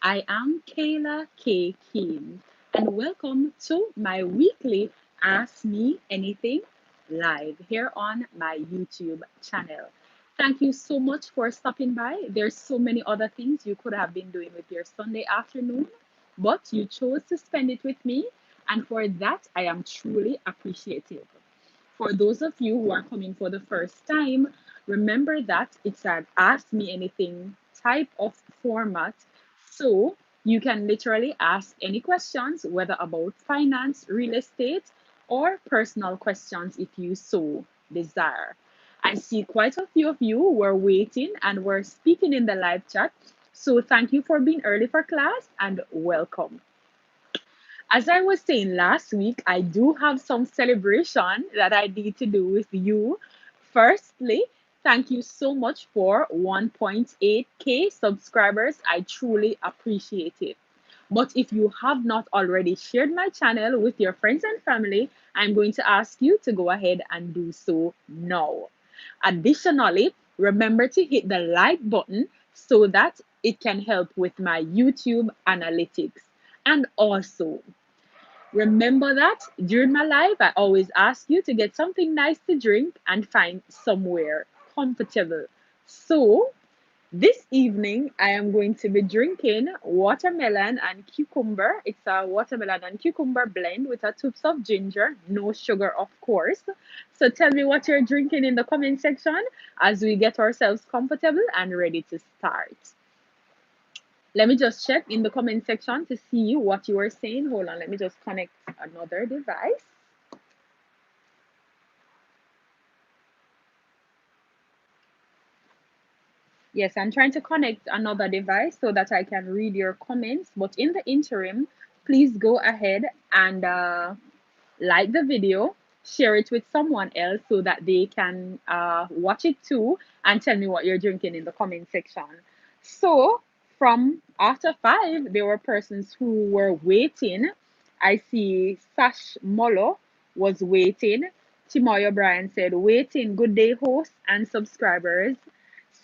I am Kayla.K.Keane, and welcome to my weekly Ask Me Anything live here on my YouTube channel. Thank you so much for stopping by. There's so many other things you could have been doing with your Sunday afternoon, but you chose to spend it with me, and for that, I am truly appreciative. For those of you who are coming for the first time, remember that it's an Ask Me Anything type of format. So you can literally ask any questions, whether about finance, real estate, or personal questions if you so desire. I see quite a few of you were waiting and were speaking in the live chat. So thank you for being early for class and welcome. As I was saying last week, I do have some celebration that I need to do with you. Firstly, thank you so much for 1.8K subscribers. I truly appreciate it. But if you have not already shared my channel with your friends and family, I'm going to ask you to go ahead and do so now. Additionally, remember to hit the like button so that it can help with my YouTube analytics. And also, remember that during my life, I always ask you to get something nice to drink and find somewhere comfortable. So, this evening, I am going to be drinking watermelon and cucumber. It's a watermelon and cucumber blend with a touch of ginger, no sugar, of course. So, tell me what you're drinking in the comment section as we get ourselves comfortable and ready to start. Let me just check in the comment section to see what you are saying. Hold on, let me just connect another device. Yes, I'm trying to connect another device so that I can read your comments. But in the interim, please go ahead and like the video, share it with someone else so that they can watch it too, and tell me what you're drinking in the comment section. So, from after 5, there were persons who were waiting. I see Sash Molo was waiting. Timoyo Bryan said, waiting. Good day, hosts and subscribers.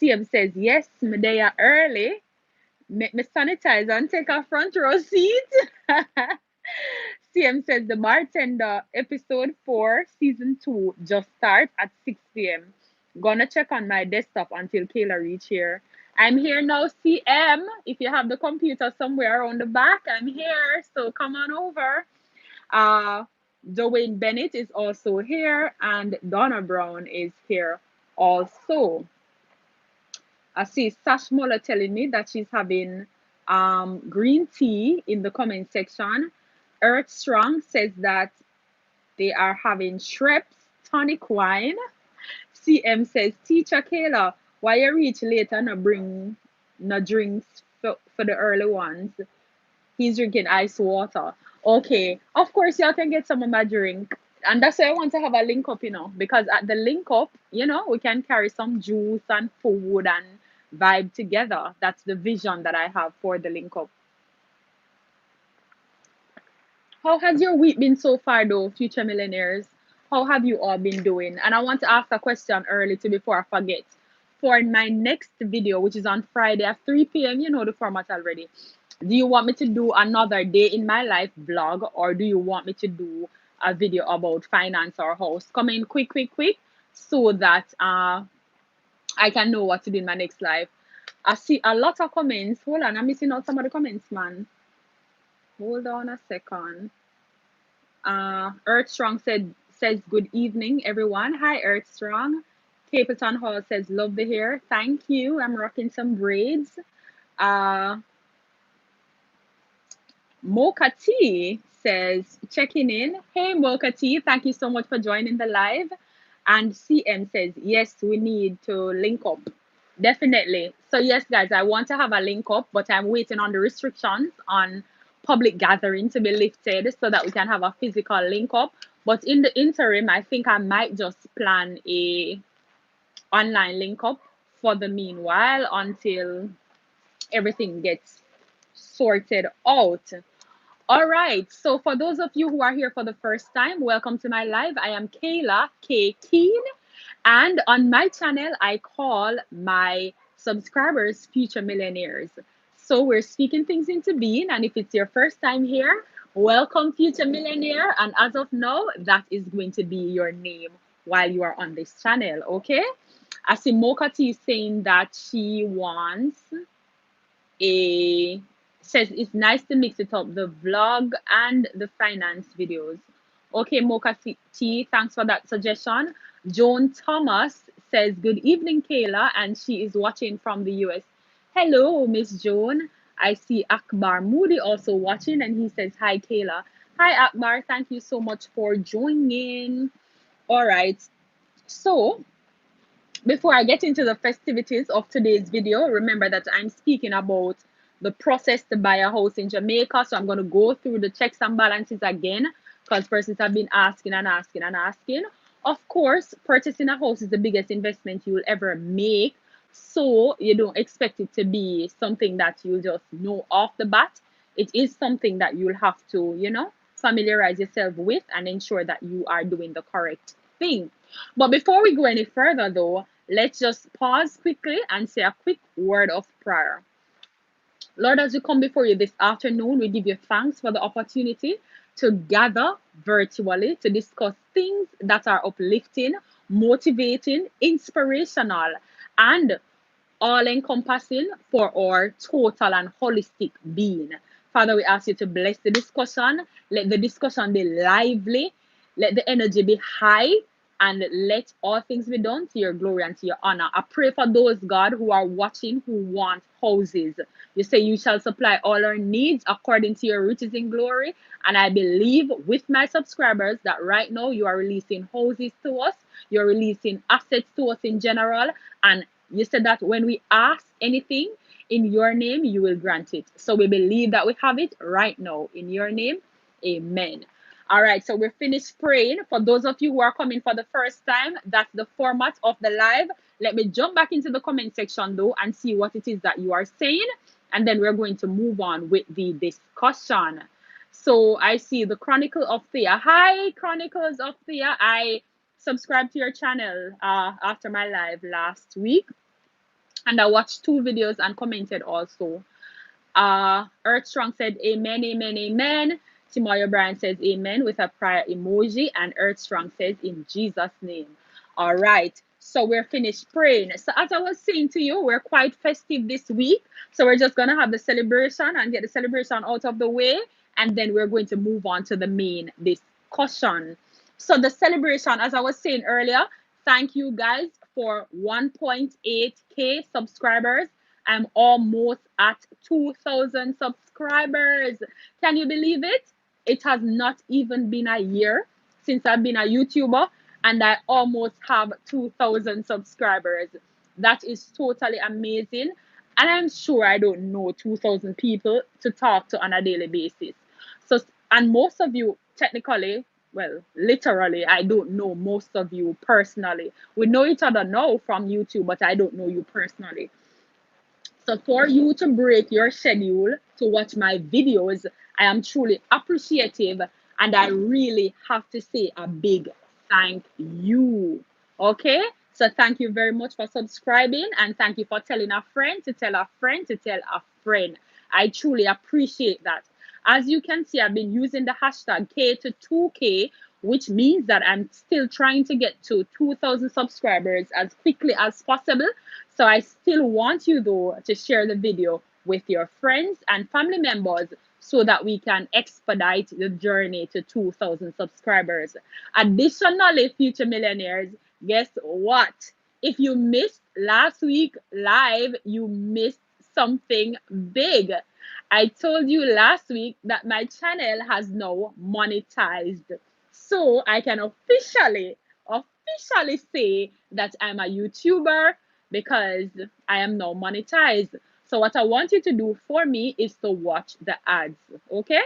CM says, yes, me there early. Make me sanitize and take a front row seat. CM says the bartender episode 4 season 2 just starts at 6 p.m. Gonna check on my desktop until Kayla reach here. I'm here now, CM. If you have the computer somewhere around the back, I'm here. So come on over. Uh Dwayne Bennett is also here and Donna Brown is here also. I see Sash Muller telling me that she's having green tea in the comment section. Earth Strong says that they are having Schweppes tonic wine. CM says, Teacher Kayla, why you reach later no bring no drinks for the early ones? He's drinking ice water. Okay, of course you can get some of my drink. And that's why I want to have a link up, because at the link up, we can carry some juice and food and vibe together. That's the vision that I have for the link up. How has your week been so far, though, future millionaires? How have you all been doing? And I want to ask a question early to before I forget. For my next video, which is on Friday at 3 p.m., you know the format already. Do you want me to do another day in my life vlog, or do you want me to do a video about finance or house? Come in quick, quick, quick, so that I can know what to do in my next life. I see a lot of comments. Hold on, I'm missing out some of the comments, man. Hold on a second. Earth Strong says good evening, everyone. Hi, Earth Strong. Capleton Hall says love the hair. Thank you. I'm rocking some braids. Uh, Mocha T says checking in. Hey, Mocha T, thank you so much for joining the live. And CM says yes, we need to link up. Definitely. So yes, guys, I want to have a link up, but I'm waiting on the restrictions on public gathering to be lifted so that we can have a physical link up. But in the interim, I think I might just plan a online link up for the meanwhile until everything gets sorted out. All right. So for those of you who are here for the first time, welcome to my live. I am Kayla.K.Keane. And on my channel, I call my subscribers future millionaires. So we're speaking things into being. And if it's your first time here, welcome, future millionaire. And as of now, that is going to be your name while you are on this channel. Okay. I see Mocha T saying that she wants a says it's nice to mix it up, the vlog and the finance videos. Okay, Mocha T, thanks for that suggestion. Joan Thomas says, good evening, Kayla, and she is watching from the US. Hello, Miss Joan. I see Akbar Moody also watching, and he says, hi, Kayla. Hi, Akbar. Thank you so much for joining. All right. So, before I get into the festivities of today's video, remember that I'm speaking about the process to buy a house in Jamaica. So I'm going to go through the checks and balances again because persons have been asking and asking and asking. Of course, purchasing a house is the biggest investment you will ever make. So you don't expect it to be something that you just know off the bat. It is something that you'll have to, familiarize yourself with and ensure that you are doing the correct thing. But before we go any further, though, let's just pause quickly and say a quick word of prayer. Lord, as we come before you this afternoon, we give you thanks for the opportunity to gather virtually to discuss things that are uplifting, motivating, inspirational, and all encompassing for our total and holistic being. Father, we ask you to bless the discussion. Let the discussion be lively. Let the energy be high. And let all things be done to your glory and to your honor. I pray for those, God, who are watching, who want houses. You say you shall supply all our needs according to your riches in glory. And I believe with my subscribers that right now you are releasing houses to us. You're releasing assets to us in general. And you said that when we ask anything in your name, you will grant it. So we believe that we have it right now in your name. Amen. All right, so we're finished praying. For those of you who are coming for the first time, that's the format of the live. Let me jump back into the comment section though and see what it is that you are saying. And then we're going to move on with the discussion. So I see the Chronicle of Thea. Hi, Chronicles of Thea. I subscribed to your channel after my live last week. And I watched 2 videos and commented also. Earth Strong said, amen, amen, amen. Timoyo Bryan says, amen, with a prayer emoji. And Earth Strong says, in Jesus' name. All right. So we're finished praying. So as I was saying to you, we're quite festive this week. So we're just going to have the celebration and get the celebration out of the way. And then we're going to move on to the main discussion. So the celebration, as I was saying earlier, thank you guys for 1.8K subscribers. I'm almost at 2,000 subscribers. Can you believe it? It has not even been a year since I've been a YouTuber, and I almost have 2,000 subscribers. That is totally amazing. And I'm sure I don't know 2,000 people to talk to on a daily basis. So, and most of you, technically, well, literally, I don't know most of you personally. We know each other now from YouTube, but I don't know you personally. So for you to break your schedule to watch my videos, I am truly appreciative, and I really have to say a big thank you. Okay? So thank you very much for subscribing, and thank you for telling a friend to tell a friend to tell a friend. I truly appreciate that. As you can see, I've been using the hashtag K to 2K, which means that I'm still trying to get to 2,000 subscribers as quickly as possible. So I still want you though to share the video with your friends and family members so that we can expedite the journey to 2,000 subscribers. Additionally, future millionaires, guess what? If you missed last week live, you missed something big. I told you last week that my channel has now monetized. So I can officially say that I'm a YouTuber because I am now monetized. So what I want you to do for me is to watch the ads, okay?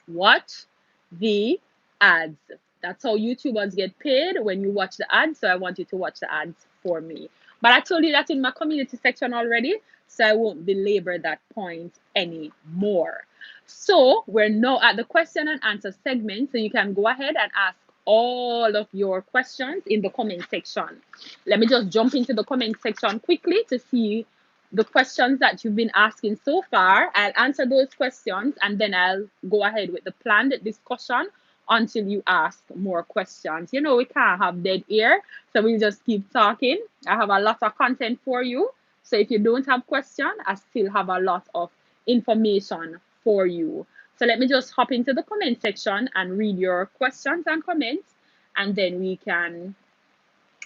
Watch the ads. That's how YouTubers get paid, when you watch the ads. So I want you to watch the ads for me. But I told you that in my community section already, so I won't belabor that point anymore. So we're now at the question and answer segment. So you can go ahead and ask all of your questions in the comment section. Let me just jump into the comment section quickly to see the questions that you've been asking so far. I'll answer those questions and then I'll go ahead with the planned discussion until you ask more questions. You know, we can't have dead air, so we'll just keep talking. I have a lot of content for you. So if you don't have question, I still have a lot of information for you. So let me just hop into the comment section and read your questions and comments, and then we can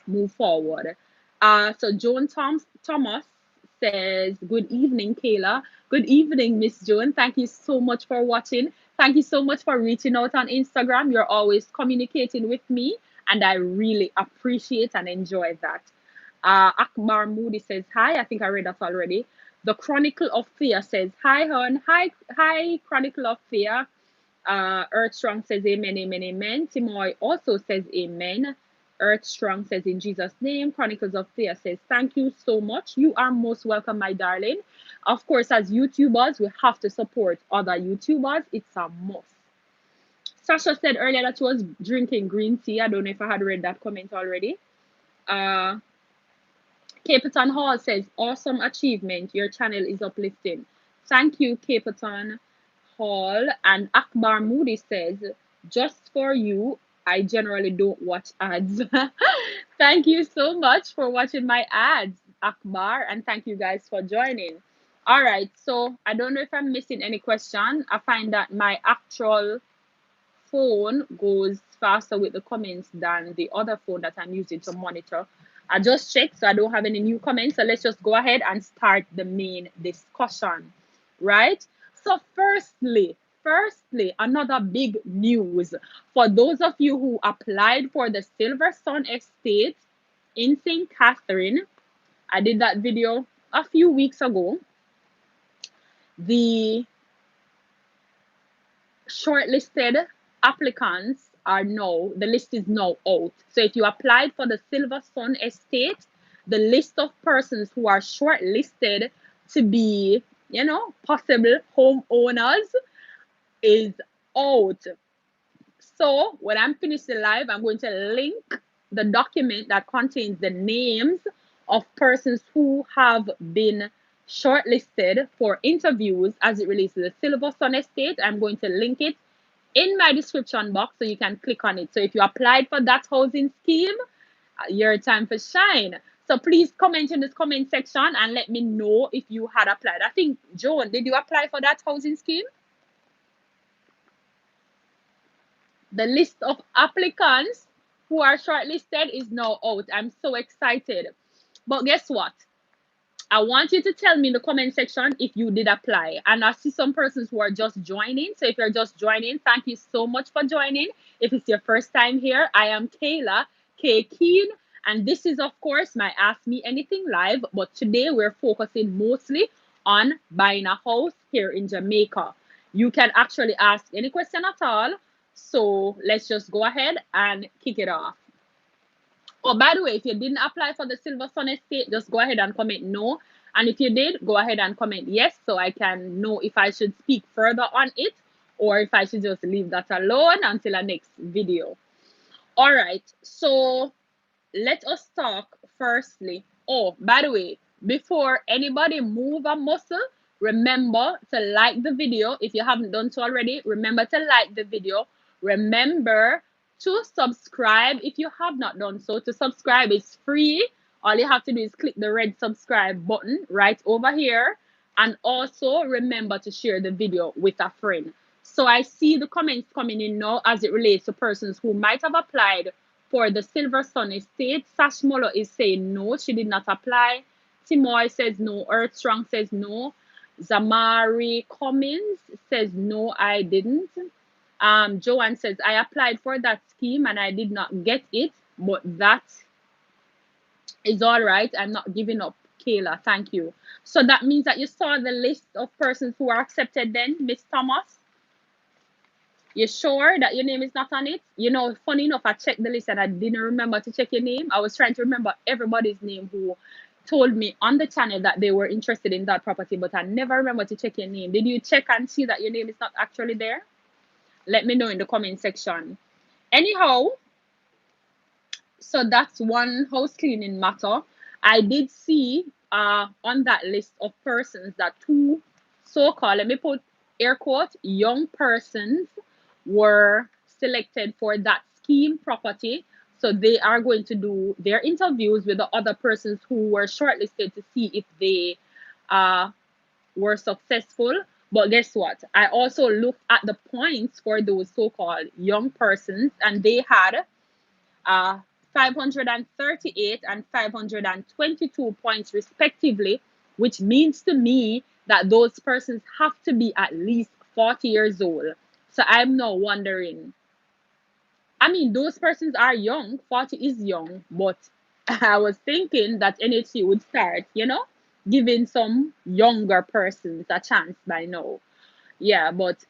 move forward. So Joan Thomas says, "Good evening, Kayla. Good evening, Miss Joan. Thank you so much for watching. Thank you so much for reaching out on Instagram. You're always communicating with me, and I really appreciate and enjoy that." Akbar Moody says, "Hi." I think I read that already. The Chronicle of Fear says, "Hi, hon. Hi, Chronicle of Fear." Earthstrong says amen, amen, amen. Timoy also says amen. Earthstrong says in Jesus' name. Chronicles of Fear says, "Thank you so much. You are most welcome, my darling." Of course, as YouTubers, we have to support other YouTubers. It's a must. Sasha said earlier that she was drinking green tea. I don't know if I had read that comment already. Uh, Capitan Hall says, "Awesome achievement. Your channel is uplifting." Thank you, Capitan Hall. And Akbar Moody says, "Just for you, I generally don't watch ads." Thank you so much for watching my ads, Akbar. And thank you guys for joining. All right. So I don't know if I'm missing any question. I find that my actual phone goes faster with the comments than the other phone that I'm using to monitor. I just checked, so I don't have any new comments. So let's just go ahead and start the main discussion, right? So firstly, another big news for those of you who applied for the Silver Sun Estate in St. Catherine. I did that video a few weeks ago. The shortlisted applicants are now, the list is now out. So if you applied for the Silver Sun Estate, the list of persons who are shortlisted to be, possible homeowners is out. So when I'm finished the live, I'm going to link the document that contains the names of persons who have been shortlisted for interviews as it relates to the Silver Sun Estate. I'm going to link it in my description box so you can click on it. So if you applied for that housing scheme, your time for shine. So please comment in this comment section and let me know if you had applied. I think, Joan, did you apply for that housing scheme? The list of applicants who are shortlisted is now out. I'm so excited. But guess what? I want you to tell me in the comment section if you did apply. And I see some persons who are just joining. So if you're just joining, thank you so much for joining. If it's your first time here, I am Kayla.K.Keane. And this is, of course, my Ask Me Anything live. But today we're focusing mostly on buying a house here in Jamaica. You can actually ask any question at all. So let's just go ahead and kick it off. Oh, by the way, if you didn't apply for the Silver Sun Estate, just go ahead and comment no. And if you did, go ahead and comment yes, so I can know if I should speak further on it or if I should just leave that alone until our next video. All right, so let us talk firstly. Oh, by the way, before anybody move a muscle, remember to like the video. If you haven't done so already, remember to like the video. Remember to subscribe if you have not done so. To subscribe is free. All you have to do is click the red subscribe button right over here. And also remember to share the video with a friend. So I see the comments coming in now as it relates to persons who might have applied for the Silver Sun Estate. Sash Molo is saying no, she did not apply. Timoy says no. Earthstrong says no. Zamari Cummins says no, I didn't. Joanne says, "I applied for that scheme and I did not get it, but that is all right. I'm not giving up, Kayla. Thank you." So that means that you saw the list of persons who are accepted then, Miss Thomas. You sure that your name is not on it? You know, funny enough, I checked the list and I didn't remember to check your name. I was trying to remember everybody's name who told me on the channel that they were interested in that property, but I never remember to check your name. Did you check and see that your name is not actually there? Let me know in the comment section. Anyhow, so that's one house cleaning matter. I did see on that list of persons that two so-called, let me put air quote, young persons were selected for that scheme property. So they are going to do their interviews with the other persons who were shortlisted to see if they uh, were successful. But guess what? I also looked at the points for those so-called young persons, and they had uh, 538 and 522 points respectively, which means to me that those persons have to be at least 40 years old. So I'm now wondering, I mean, those persons are young, 40 is young, but I was thinking that NHC would start, giving some younger persons a chance by now. Yeah, but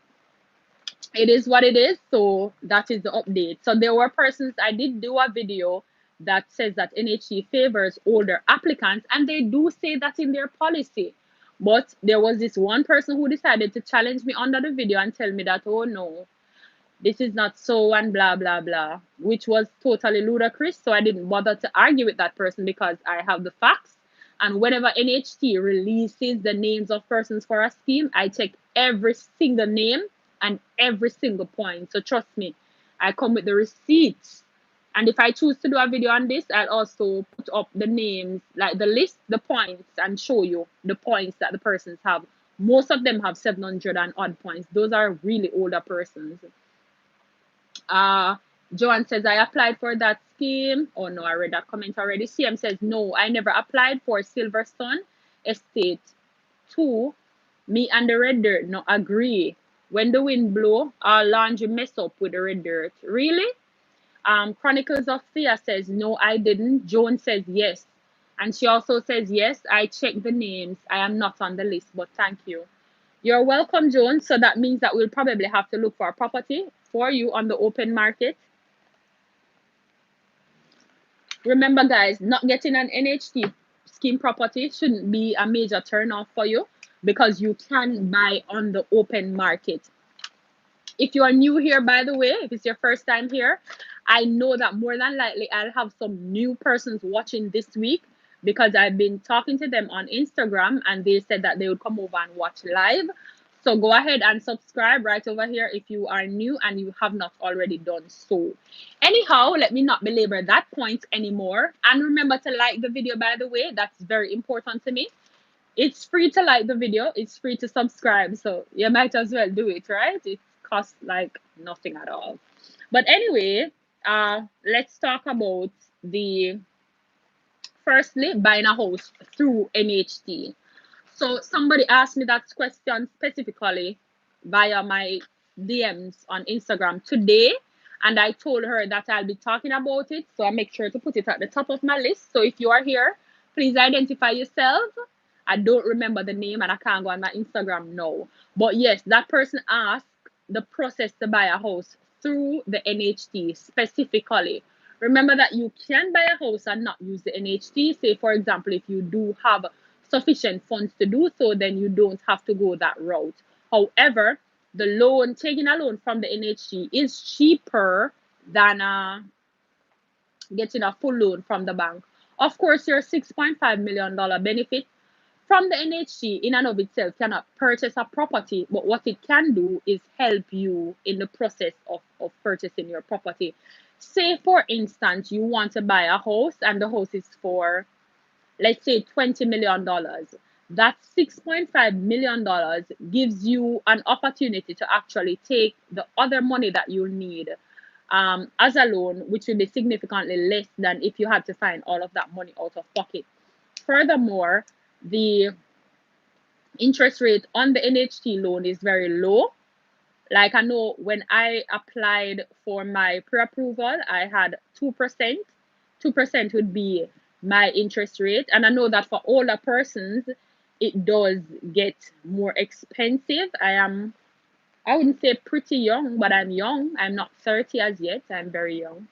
it is what it is. So that is the update. So there were persons, I did do a video that says that NHE favors older applicants, and they do say that in their policy. But there was this one person who decided to challenge me under the video and tell me that, oh no, this is not so, and blah blah blah, which was totally ludicrous. So I didn't bother to argue with that person because I have the facts. And whenever NHT releases the names of persons for a scheme, I check every single name and every single point. So trust me, I come with the receipts. And if I choose to do a video on this, I'll also put up the names, like the list, the points, and show you the points that the persons have. Most of them have 700 and odd points. Those are really older persons. Uh, Joanne says, I applied for that scheme. Oh no, I read that comment already. CM says, no, I never applied for Silverstone Estate 2. Me and the red dirt no agree. When the wind blow, our laundry mess up with the red dirt. Really? Chronicles of Thea says, no, I didn't. Joan says, yes. And she also says, yes, I checked the names. I am not on the list, but thank you. You're welcome, Joan. So that means that we'll probably have to look for a property for you on the open market. Remember, guys, not getting an NHT scheme property shouldn't be a major turnoff for you because you can buy on the open market. If you are new here, by the way, if it's your first time here, I know that more than likely I'll have some new persons watching this week because I've been talking to them on Instagram and they said that they would come over and watch live. So go ahead and subscribe right over here if you are new and you have not already done so. Anyhow, let me not belabor that point anymore. And remember to like the video, by the way. That's very important to me. It's free to like the video, it's free to subscribe, so you might as well do it, right? It costs like nothing at all. But anyway, let's talk about the firstly buying a house through NHT. So somebody asked me that question specifically via my DMs on Instagram today, and I told her that I'll be talking about it. So I make sure to put it at the top of my list. So if you are here, please identify yourself. I don't remember the name and I can't go on my Instagram now. But yes, that person asked the process to buy a house through the NHT specifically. Remember that you can buy a house and not use the NHT. Say, for example, if you do have sufficient funds to do so, then you don't have to go that route. However, the loan, taking a loan from the NHG is cheaper than getting a full loan from the bank. Of course, your $6.5 million benefit from the NHG in and of itself cannot purchase a property, but what it can do is help you in the process of purchasing your property. Say, for instance, you want to buy a house and the house is for, let's say, $20 million. That $6.5 million gives you an opportunity to actually take the other money that you need as a loan, which will be significantly less than if you had to find all of that money out of pocket. Furthermore, the interest rate on the NHT loan is very low. Like, I know when I applied for my pre-approval, I had 2%. 2% would be my interest rate. And I know that for older persons, it does get more expensive. I wouldn't say pretty young, but I'm young. I'm not 30 as yet. I'm very young.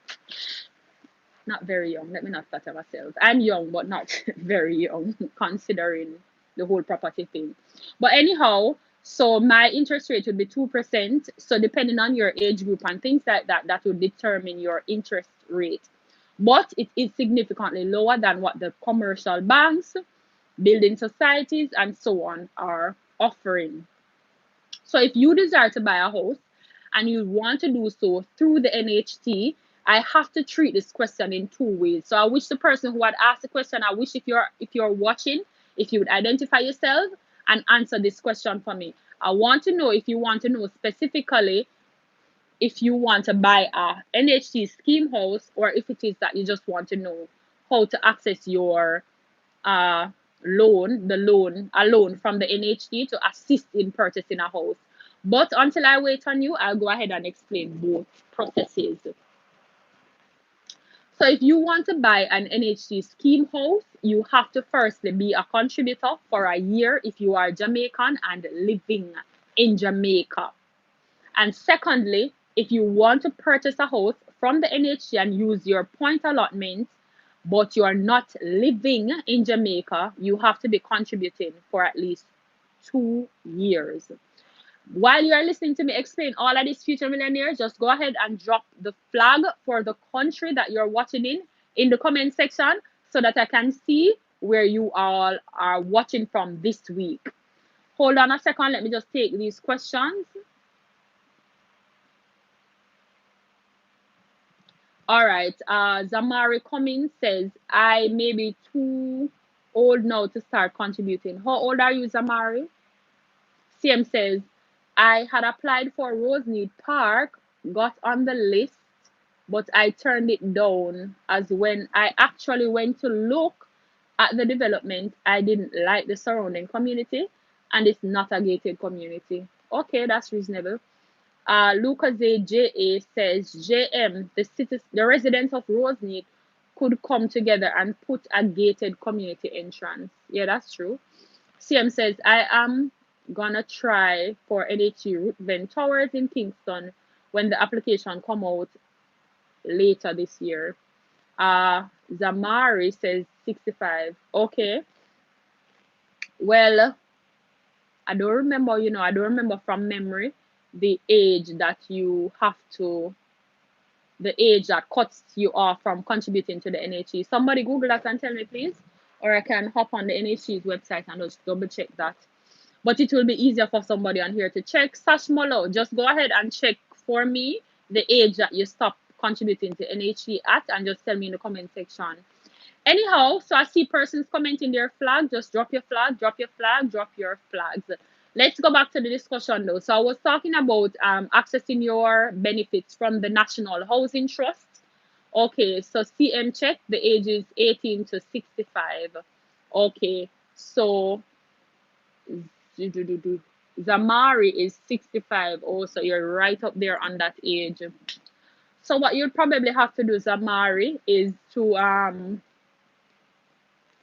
Not very young. Let me not flatter myself. I'm young, but not very young, considering the whole property thing. But anyhow, so my interest rate would be 2%. So depending on your age group and things like that, that would determine your interest rate. But it is significantly lower than what the commercial banks building societies, and so on are offering. So if you desire to buy a house and you want to do so through the NHT, I have to treat this question in two ways. So I wish the person who had asked the question, I wish if you're watching, if you would identify yourself and answer this question for me. I want to know if you want to know specifically if you want to buy a NHT scheme house, or if it is that you just want to know how to access your uh, a loan from the NHD to assist in purchasing a house. But until I wait on you, I'll go ahead and explain both processes. So if you want to buy an NHD scheme house, you have to firstly be a contributor for a year if you are Jamaican and living in Jamaica. And secondly, if you want to purchase a house from the NHG and use your point allotment, but you are not living in Jamaica, you have to be contributing for at least 2 years. While you are listening to me explain all of these future millionaires, just go ahead and drop the flag for the country that you're watching in the comment section so that I can see where you all are watching from this week. Hold on a second, let me just take these questions. All right. Zamari Cummings says, I may be too old now to start contributing. How old are you, Zamari? CM says, I had applied for Rosemead Park, got on the list, but I turned it down as when I actually went to look at the development, I didn't like the surrounding community and it's not a gated community. Okay, that's reasonable. Lucas AJA says JM, the residents of Rosemead could come together and put a gated community entrance. Yeah, that's true. CM says I am gonna try for NHU Ruthven Towers in Kingston when the application come out later this year. Zamari says 65. Okay. Well, I don't remember from memory the age that you have to the age that cuts you off from contributing to the NHE. Somebody Google that and tell me, please. Or I can hop on the NHE's website and just double check that. But it will be easier for somebody on here to check. Sash Molo, just go ahead and check for me the age that you stop contributing to NHE at and just tell me in the comment section. Anyhow, so I see persons commenting their flag. Just drop your flag, drop your flag, drop your flags. Let's go back to the discussion though. So I was talking about accessing your benefits from the National Housing Trust. Okay, so CM check, the age is 18 to 65. Okay, so Zamari is 65 also. You're right up there on that age. So what you'll probably have to do, Zamari, is to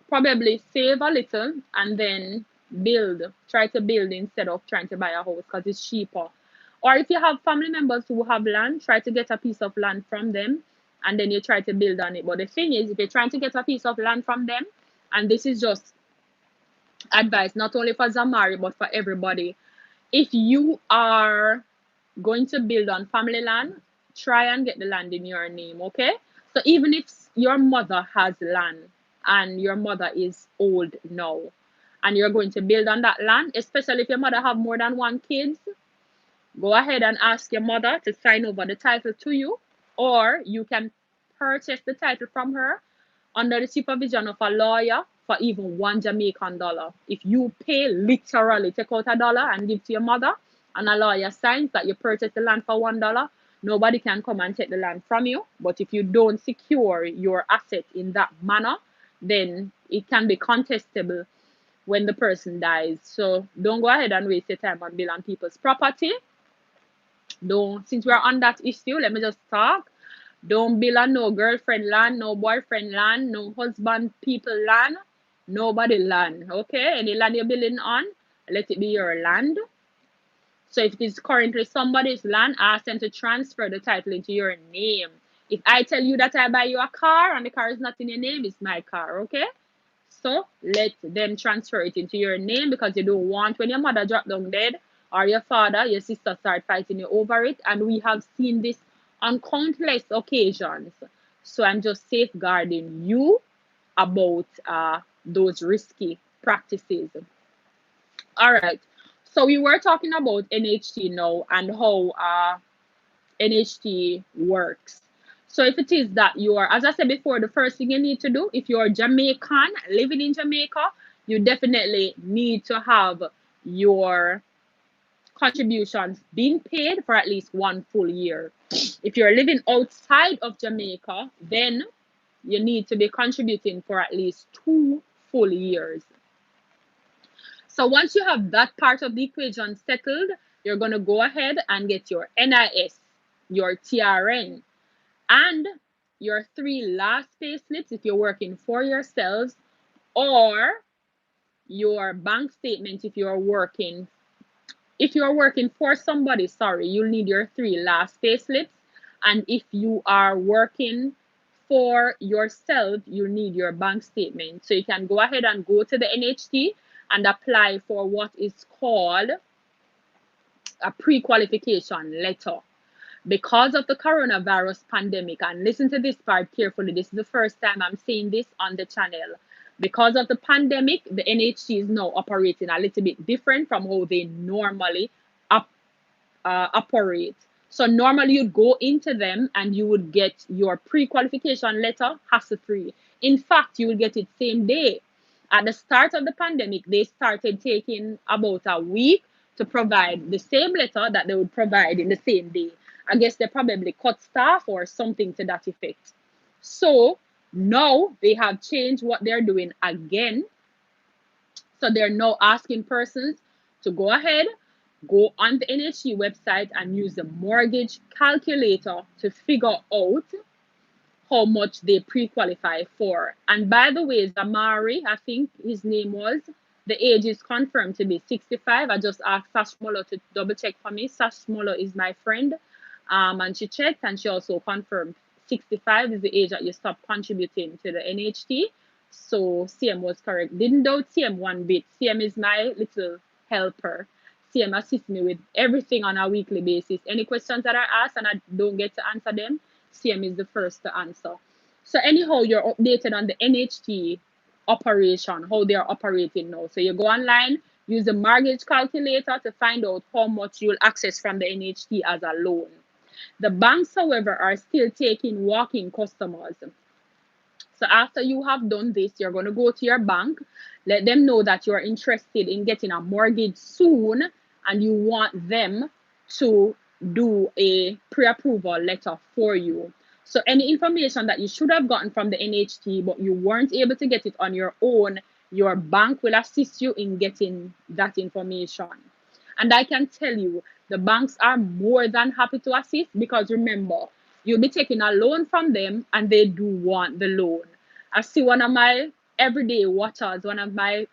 probably save a little and then build. Try to build instead of trying to buy a house because it's cheaper. Or if you have family members who have land, try to get a piece of land from them and then you try to build on it. But the thing is, if you're trying to get a piece of land from them, and this is just advice not only for Zamari but for everybody, if you are going to build on family land, try and get the land in your name, okay? So even if your mother has land and your mother is old now and you're going to build on that land, especially if your mother have more than one kid, go ahead and ask your mother to sign over the title to you, or you can purchase the title from her under the supervision of a lawyer for even $1 Jamaican. If you pay literally, take out $1 and give to your mother, and a lawyer signs that you purchased the land for $1, nobody can come and take the land from you. But if you don't secure your asset in that manner, then it can be contestable when the person dies. So don't go ahead and waste your time on building on people's property. Don't, since we're on that issue, let me just talk. Don't build on no girlfriend land, no boyfriend land, no husband people land, nobody land. Okay? Any land you're building on, let it be your land. So if it is currently somebody's land, ask them to transfer the title into your name. If I tell you that I buy you a car and the car is not in your name, it's my car, okay? So let them transfer it into your name because you don't want when your mother drop down dead or your father, your sister start fighting you over it. And we have seen this on countless occasions. So I'm just safeguarding you about those risky practices. All right. So we were talking about NHT now and how NHT works. So if it is that you are, as I said before, the first thing you need to do, if you're Jamaican living in Jamaica, you definitely need to have your contributions being paid for at least 1 full year. If you're living outside of Jamaica, then you need to be contributing for at least 2 full years. So once you have that part of the equation settled, you're going to go ahead and get your NIS, your TRN, and your 3 last pay slips if you're working for yourselves, or your bank statement if you're working for somebody, sorry, you'll need your 3 last pay slips. And if you are working for yourself, you need your bank statement. So you can go ahead and go to the NHT and apply for what is called a pre-qualification letter. Because of the coronavirus pandemic, and listen to this part carefully, this is the first time I'm saying this on the channel. Because of the pandemic, the NHT is now operating a little bit different from how they normally operate. So normally you'd go into them and you would get your pre-qualification letter hassle-free. In fact, you will get it same day. At the start of the pandemic, they started taking about a week to provide the same letter that they would provide in the same day. I guess they probably cut staff or something to that effect. So now they have changed what they're doing again. So they're now asking persons to go ahead, go on the NHG website and use the mortgage calculator to figure out how much they pre-qualify for. And by the way, Zamari, I think his name was, the age is confirmed to be 65. I just asked Sash Muller to double check for me. Sash Muller is my friend. And she checked and she also confirmed 65 is the age that you stop contributing to the NHT. So CM was correct. Didn't doubt CM one bit. CM is my little helper. CM assists me with everything on a weekly basis. Any questions that I ask and I don't get to answer them, CM is the first to answer. So anyhow, you're updated on the NHT operation, how they are operating now. So you go online, use the mortgage calculator to find out how much you'll access from the NHT as a loan. The banks, however, are still taking walk-in customers. So after you have done this, you're going to go to your bank, let them know that you're interested in getting a mortgage soon and you want them to do a pre-approval letter for you. So any information that you should have gotten from the NHT but you weren't able to get it on your own, your bank will assist you in getting that information. And I can tell you, the banks are more than happy to assist because remember, you'll be taking a loan from them and they do want the loan. I see one of my everyday watchers, one of my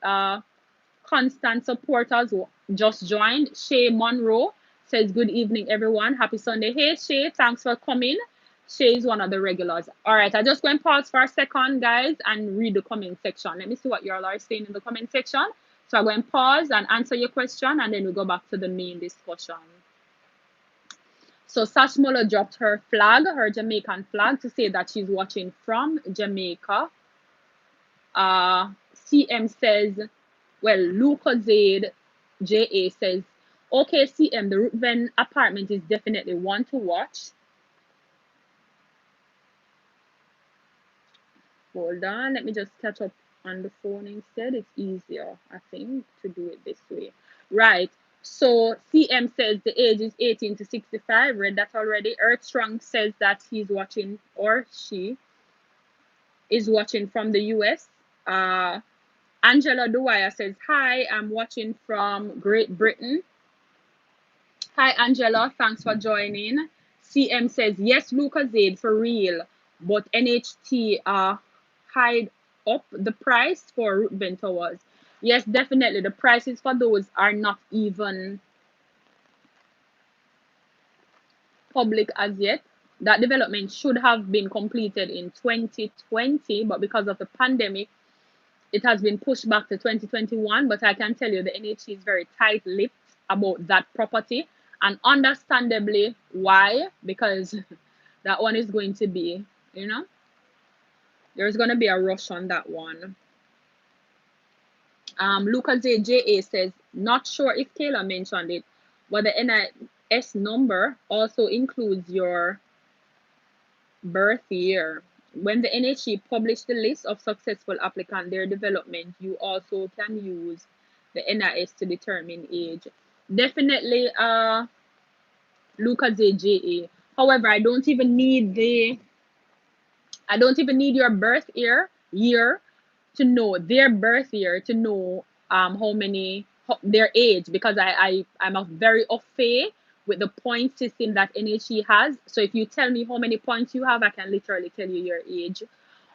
constant supporters who just joined, Shay Monroe, says, "Good evening, everyone. Happy Sunday." Hey, Shay, thanks for coming. Shay is one of the regulars. All right, I just going to pause for a second, guys, and read the comment section. Let me see what you all are saying in the comment section. So I'm going to pause and answer your question, and then we'll go back to the main discussion. So Sash Muller dropped her flag, her Jamaican flag, to say that she's watching from Jamaica. CM says, well, Luca Zaid JA says, okay, CM, the Ruben apartment is definitely one to watch. Hold on, let me just catch up on the phone instead. It's easier, I think, to do it this way. Right. So CM says the age is 18 to 65. Read that already. Earthstrong says that he's watching, or she is watching from the US. Angela Dwyer says, hi, I'm watching from Great Britain. Hi, Angela. Thanks for joining. CM says, yes, Lucas Zaid, for real. But NHT hide up the price for Ruben Towers. Yes, definitely. The prices for those are not even public as yet. That development should have been completed in 2020, but because of the pandemic, it has been pushed back to 2021. But I can tell you the NHT is very tight-lipped about that property, and understandably why, because that one is going to be, you know, there's going to be a rush on that one. Lucas AJA says, not sure if Kayla mentioned it, but the NIS number also includes your birth year. When the NHE published the list of successful applicants, their development, you also can use the NIS to determine age. Definitely, Lucas AJA. However, I don't even need your birth year to know their birth year to know their age, because I'm a very au fait with the point system that NHE has. So if you tell me how many points you have, I can literally tell you your age,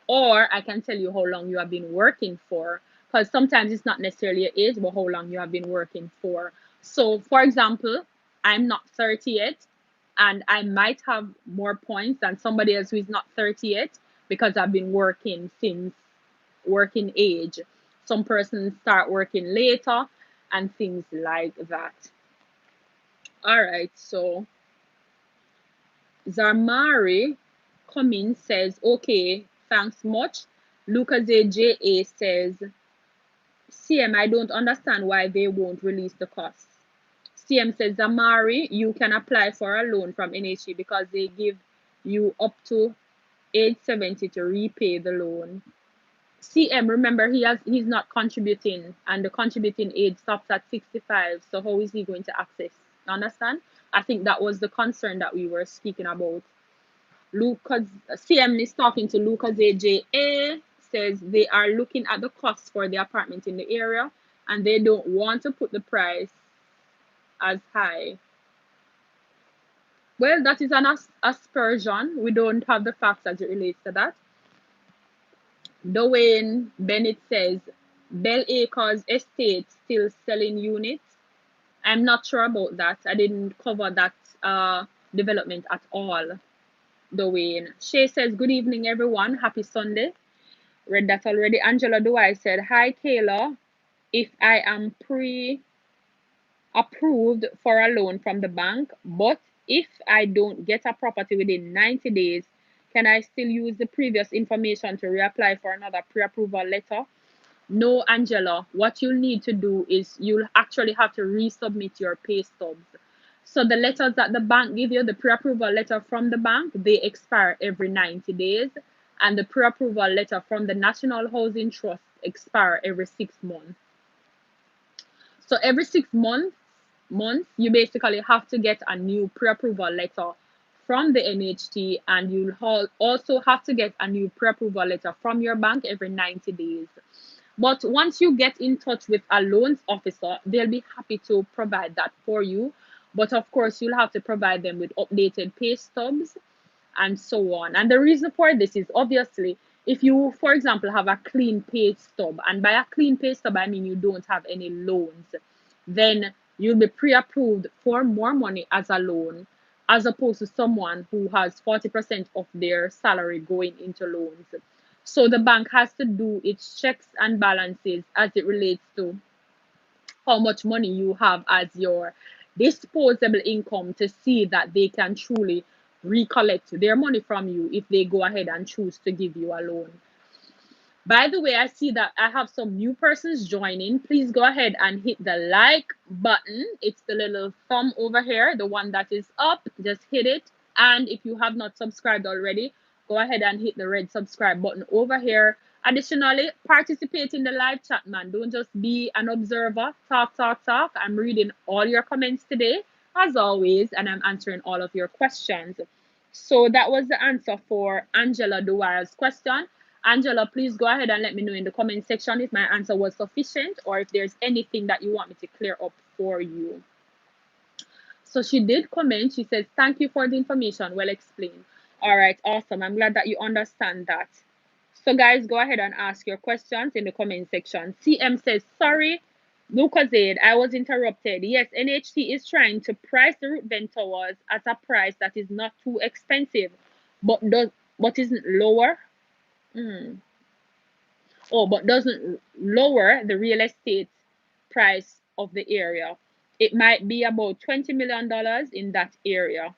or I can tell you how long you have been working for. Because sometimes it's not necessarily your age, but how long you have been working for. So, for example, I'm not 30 yet, and I might have more points than somebody else who is not 30 yet because I've been working since working age. Some persons start working later and things like that. All right, so Zarmari Cummins says, okay, thanks much. Lucas AJA says, CM, I don't understand why they won't release the costs. CM says, Zamari, you can apply for a loan from NHE because they give you up to age 70 to repay the loan. CM, remember he's not contributing, and the contributing age stops at 65. So how is he going to access? Understand? I think that was the concern that we were speaking about. Lucas CM is talking to Lucas AJA, says they are looking at the costs for the apartment in the area and they don't want to put the price as high. Well, that is an aspersion. We don't have the facts as it relates to that. Dwayne Bennett says Bell Acres Estate still selling units. I'm not sure about that. I didn't cover that development at all. Dwayne. Shay says, good evening, everyone. Happy Sunday. Read that already. Angela Dewey said, hi, Kayla. If I am approved for a loan from the bank, but if I don't get a property within 90 days, can I still use the previous information to reapply for another pre-approval letter? No, Angela. What you'll need to do is you'll actually have to resubmit your pay stubs. So the letters that the bank give you, the pre-approval letter from the bank, they expire every 90 days. And the pre-approval letter from the National Housing Trust expire every 6 months. So every 6 months, you basically have to get a new pre-approval letter from the NHT, and you'll also have to get a new pre-approval letter from your bank every 90 days. But once you get in touch with a loans officer, they'll be happy to provide that for you. But of course, you'll have to provide them with updated pay stubs and so on. And the reason for this is obviously if you, for example, have a clean pay stub, and by a clean pay stub, I mean you don't have any loans, then you'll be pre approved for more money as a loan as opposed to someone who has 40% of their salary going into loans. So the bank has to do its checks and balances as it relates to how much money you have as your disposable income to see that they can truly recollect their money from you if they go ahead and choose to give you a loan. By the way, I see that I have some new persons joining. Please go ahead and hit the like button. It's the little thumb over here, the one that is up. Just hit it. And if you have not subscribed already, go ahead and hit the red subscribe button over here. Additionally, participate in the live chat, man. Don't just be an observer. Talk, talk, talk. I'm reading all your comments today, as always, and I'm answering all of your questions. So that was the answer for Angela Dwyer's question. Angela, please go ahead and let me know in the comment section if my answer was sufficient or if there's anything that you want me to clear up for you. So she did comment. She says, thank you for the information. Well explained. All right, awesome. I'm glad that you understand that. So guys, go ahead and ask your questions in the comment section. CM says, sorry, Lucas Aid, I was interrupted. Yes, NHT is trying to price the Ruthven Towers at a price that is not too expensive, but isn't lower. Oh, but doesn't lower the real estate price of the area. It might be about $20 million in that area.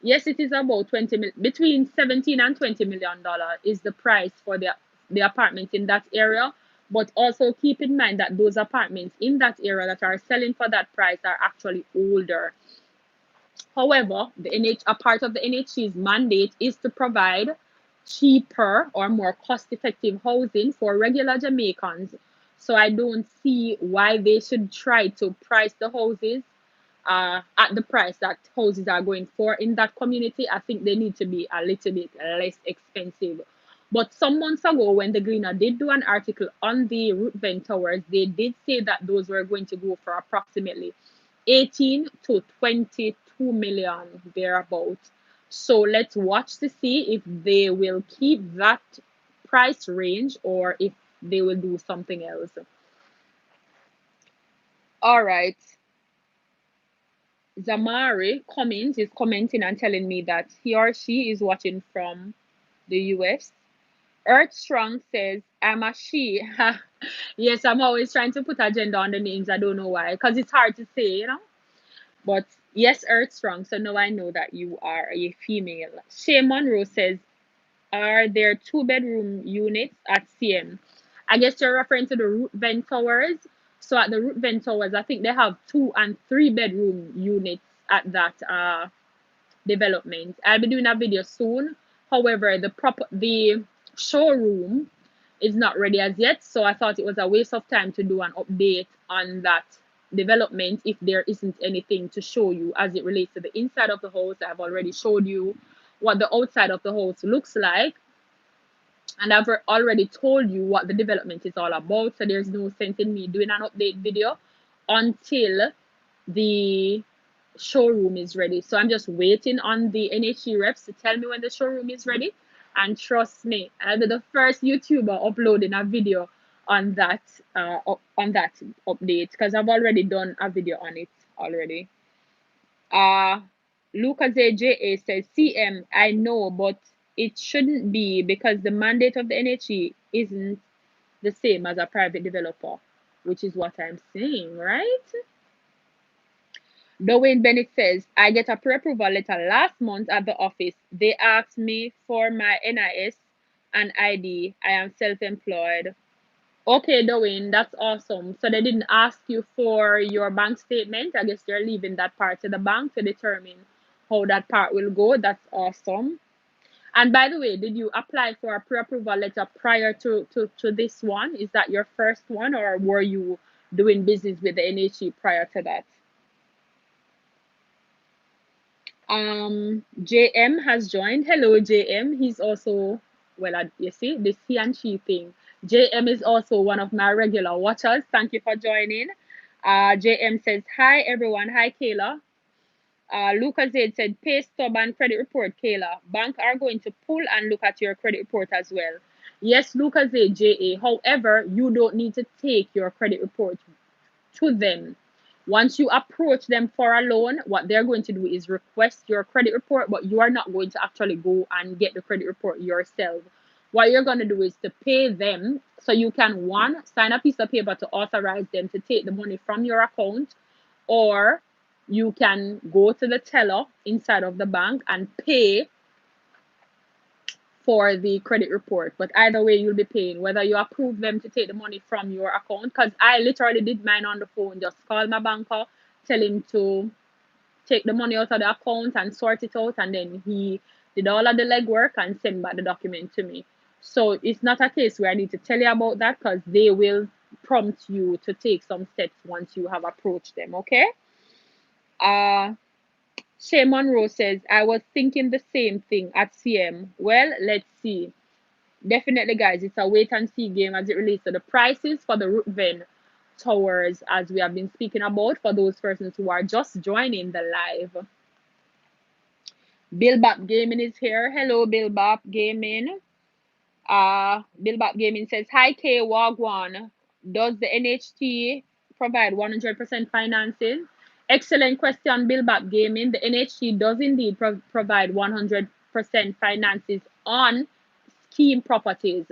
Yes, it is about between 17 and $20 million is the price for the apartments in that area. But also keep in mind that those apartments in that area that are selling for that price are actually older. However, a part of the NHC's mandate is to provide cheaper or more cost-effective housing for regular Jamaicans. So I don't see why they should try to price the houses at the price that houses are going for in that community. I think they need to be a little bit less expensive. But some months ago, when the Gleaner did do an article on the root vent towers, they did say that those were going to go for approximately 18 to 22 million thereabouts. So let's watch to see if they will keep that price range or if they will do something else. All right. Zamari Cummins is commenting and telling me that he or she is watching from the US. Earth Strong says, I'm a she. Yes, I'm always trying to put a gender on the names. I don't know why, because it's hard to say. But yes, Earth Strong. So now I know that you are a female. Shay Monroe says, are there two-bedroom units at CM? I guess you're referring to the root vent towers. So at the root vent towers, I think they have 2 and 3 bedroom units at that development. I'll be doing a video soon. However, the showroom is not ready as yet, so I thought it was a waste of time to do an update on that development if there isn't anything to show you as it relates to the inside of the house. I've already showed you what the outside of the house looks like, and I've already told you what the development is all about, so there's no sense in me doing an update video until the showroom is ready. So I'm just waiting on the NHE reps to tell me when the showroom is ready. And trust me, I'll be the first YouTuber uploading a video on that update because I've already done a video on it already. Lucas AJA says, CM, I know, but it shouldn't be because the mandate of the NHE isn't the same as a private developer, which is what I'm saying, right? Dwayne Bennett says, I get a pre-approval letter last month at the office. They asked me for my NIS and ID. I am self-employed. Okay, Dwayne, that's awesome. So they didn't ask you for your bank statement. I guess they're leaving that part to the bank to determine how that part will go. That's awesome. And by the way, did you apply for a pre-approval letter prior to this one? Is that your first one, or were you doing business with the NHE prior to that? JM has joined. Hello, JM. He's also, well, you see, this he and she thing. JM is also one of my regular watchers. Thank you for joining. JM says, hi, everyone. Hi, Kayla. Lucas Zaid said, pay stub and credit report, Kayla. Bank are going to pull and look at your credit report as well. Yes, Lucas Zaid, JA. However, you don't need to take your credit report to them. Once you approach them for a loan, what they're going to do is request your credit report, but you are not going to actually go and get the credit report yourself. What you're going to do is to pay them so you can, one, sign a piece of paper to authorize them to take the money from your account, or you can go to the teller inside of the bank and pay for the credit report. But either way, you'll be paying, whether you approve them to take the money from your account. Because I literally did mine on the phone, just call my banker, tell him to take the money out of the account and sort it out. And then he did all of the legwork and send back the document to me. So it's not a case where I need to tell you about that because they will prompt you to take some steps once you have approached them, okay? Shay Monroe says, I was thinking the same thing at CM. Well, let's see. Definitely, guys, it's a wait and see game as it relates to the prices for the Rootven towers, as we have been speaking about for those persons who are just joining the live. Bill Bap Gaming is here. Hello, Bill Bap Gaming. Bill Bap Gaming says, hi, K Wagwan. Does the NHT provide 100% financing? Excellent question, Bill Bap Gaming. The NHT does indeed provide 100% finances on scheme properties.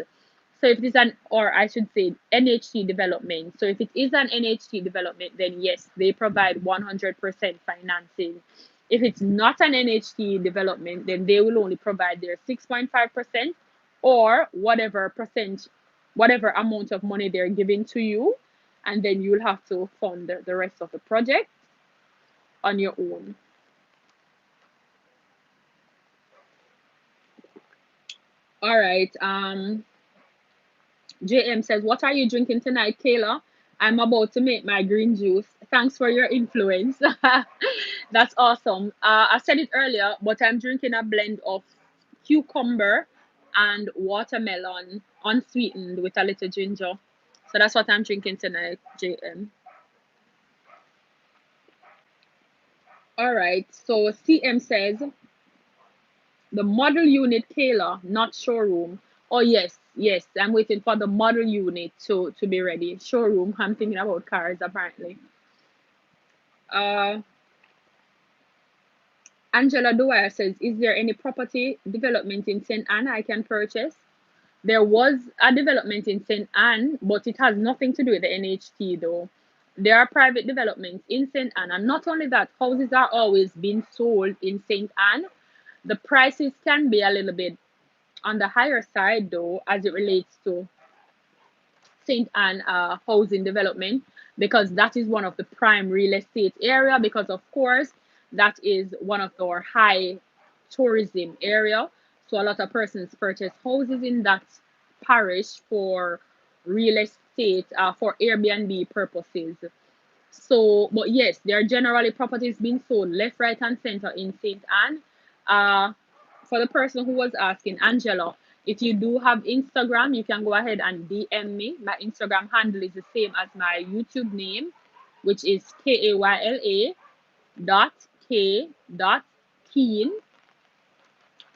So if it is or I should say, NHT development. So if it is an NHT development, then yes, they provide 100% financing. If it's not an NHT development, then they will only provide their 6.5% or whatever percent whatever amount of money they're giving to you, and then you'll have to fund the rest of the project on your own. All right. JM says, "What are you drinking tonight, Kayla? I'm about to make my green juice. Thanks for your influence." That's awesome. I said it earlier, but I'm drinking a blend of cucumber and watermelon, unsweetened with a little ginger. So that's what I'm drinking tonight, JM. All right. So CM says, the model unit, Kayla, not showroom. Oh yes, yes. I'm waiting for the model unit to be ready. Showroom. I'm thinking about cars apparently. Uh, Angela Dwyer says, "Is there any property development in St. Anne I can purchase?" There was a development in St. Anne, but it has nothing to do with the NHT though. There are private developments in St. Anne, and not only that, houses are always being sold in St. Anne. The prices can be a little bit on the higher side though, as it relates to St. Anne housing development, because that is one of the prime real estate area, because of course that is one of our high tourism area. So a lot of persons purchase houses in that parish for real estate, for Airbnb purposes. So, but yes, there are generally properties being sold left, right, and center in St. Anne. Uh, for the person who was asking, Angela, if you do have Instagram, you can go ahead and DM me. My Instagram handle is the same as my YouTube name, which is Kayla.K.Keane,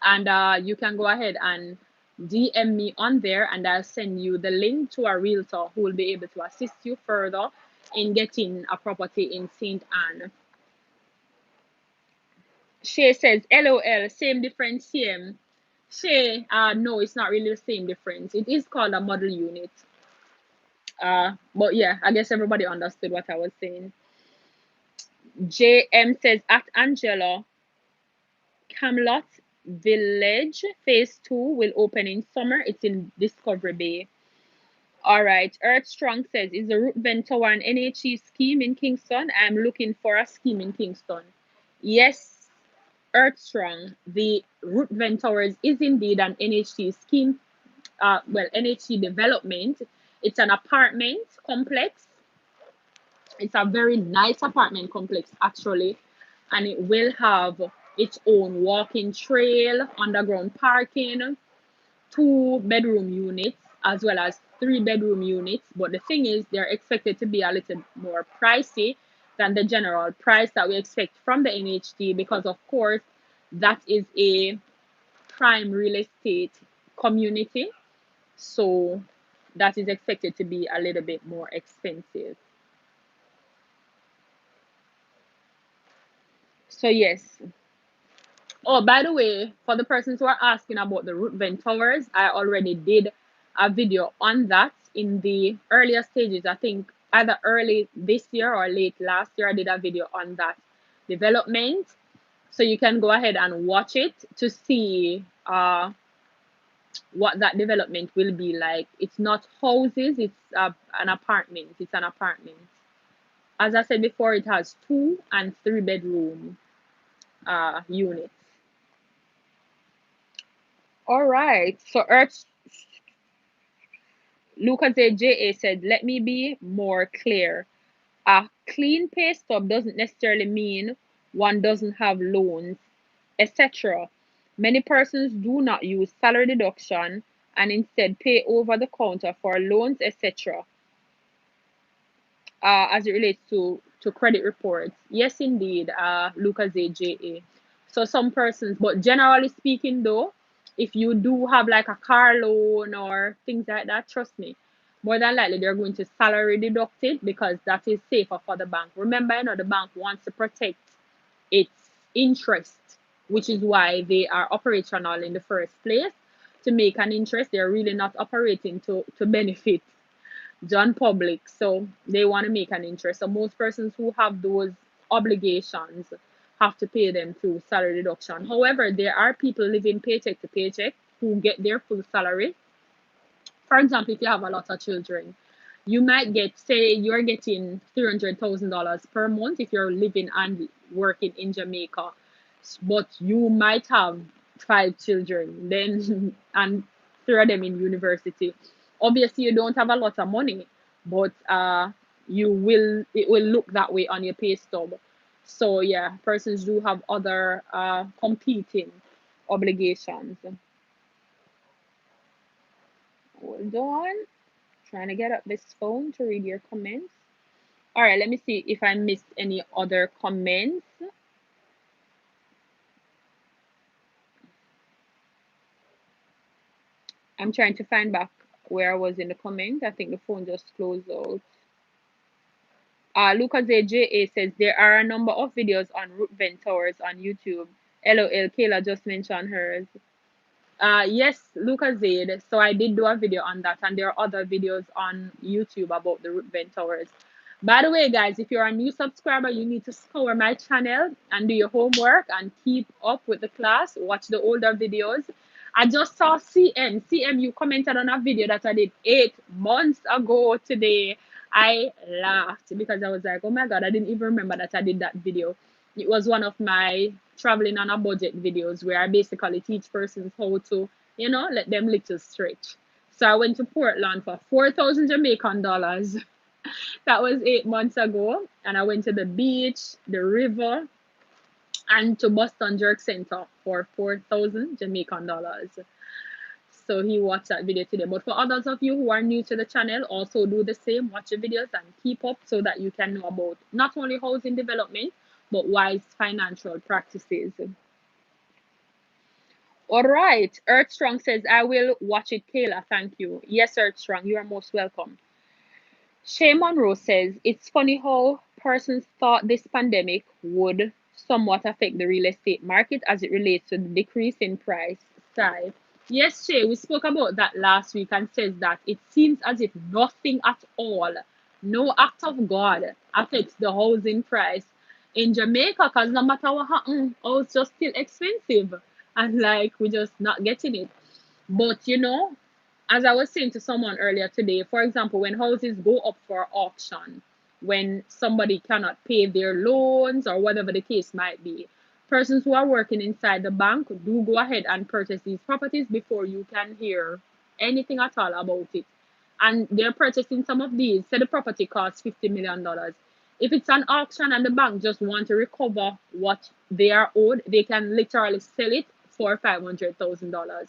and you can go ahead and DM me on there, and I'll send you the link to a realtor who will be able to assist you further in getting a property in St. Anne. Shay says, "LOL, same difference, same." Shay, no, it's not really the same difference. It is called a model unit. But yeah, I guess everybody understood what I was saying. JM says, at Angela, Camelot Village Phase 2 will open in summer. It's in Discovery Bay. All right. Earth Strong says, "Is the Root Vent Tower an NHE scheme in Kingston? I'm looking for a scheme in Kingston." Yes, Earth Strong. The Root Vent Towers is indeed an NHE scheme. Well, NHE development. It's an apartment complex. It's a very nice apartment complex, actually, and it will have its own walking trail, underground parking, two-bedroom units, as well as three-bedroom units. But the thing is, they're expected to be a little more pricey than the general price that we expect from the NHD, because, of course, that is a prime real estate community. So that is expected to be a little bit more expensive. So yes. Oh, by the way, for the persons who are asking about the root vent towers, I already did a video on that in the earlier stages. I think either early this year or late last year, I did a video on that development. So you can go ahead and watch it to see what that development will be like. It's not houses, it's an apartment. It's an apartment. As I said before, it has two and three bedroom units. All right. So Earth Lucas AJA said, "Let me be more clear. A clean pay stub doesn't necessarily mean one doesn't have loans, etc. Many persons do not use salary deduction and instead pay over the counter for loans, etc. As it relates to credit reports." Yes, indeed, Lucas AJA. So some persons, but generally speaking, though, if you do have like a car loan or things like that, trust me, more than likely they're going to salary deduct it, because that is safer for the bank. Remember, the bank wants to protect its interest, which is why they are operational in the first place, to make an interest. They're really not operating to benefit John public, so they want to make an interest. So most persons who have those obligations have to pay them through salary deduction. However, there are people living paycheck to paycheck who get their full salary For example, if you have a lot of children, you might get, say, you're getting $300,000 per month if you're living and working in Jamaica, but you might have 5 children, then, and 3 of them in university. Obviously, you don't have a lot of money, but it will look that way on your pay stub. So yeah, persons do have other competing obligations. Hold on. Trying to get up this phone to read your comments. All right, let me see if I missed any other comments. I'm trying to find back where I was in the comment. I think the phone just closed out. Lucas AJA says there are a number of videos on root vent towers on YouTube. LOL, Kayla just mentioned hers. Yes, Lucas Zaid. So I did do a video on that, and there are other videos on YouTube about the root vent towers. By the way, guys, if you're a new subscriber, you need to scour my channel and do your homework and keep up with the class. Watch the older videos. I just saw CM. CM, you commented on a video that I did 8 months ago today. I laughed because I was like, oh my God, I didn't even remember that I did that video. It was one of my traveling on a budget videos where I basically teach persons how to, let them little stretch. So I went to Portland for 4,000 Jamaican dollars. That was 8 months ago. And I went to the beach, the river, and to Boston Jerk Center for 4,000 Jamaican dollars. So he watched that video today. But for others of you who are new to the channel, also do the same. Watch the videos and keep up so that you can know about not only housing development, but wise financial practices. All right. Earth Strong says, I will watch it, Kayla. Thank you. Yes, Earth Strong, you are most welcome. Shay Monroe says, it's funny how persons thought this pandemic would somewhat affect the real estate market as it relates to the decrease in price. Sigh. Yes, Shay, we spoke about that last week and says that it seems as if nothing at all, no act of God affects the housing price in Jamaica because no matter what happens, oh, it's just still expensive. And like, we're just not getting it. But as I was saying to someone earlier today, for example, when houses go up for auction, when somebody cannot pay their loans or whatever the case might be, persons who are working inside the bank do go ahead and purchase these properties before you can hear anything at all about it. And they're purchasing some of these. Say the property costs $50 million. If it's an auction and the bank just want to recover what they are owed, they can literally sell it for $500,000.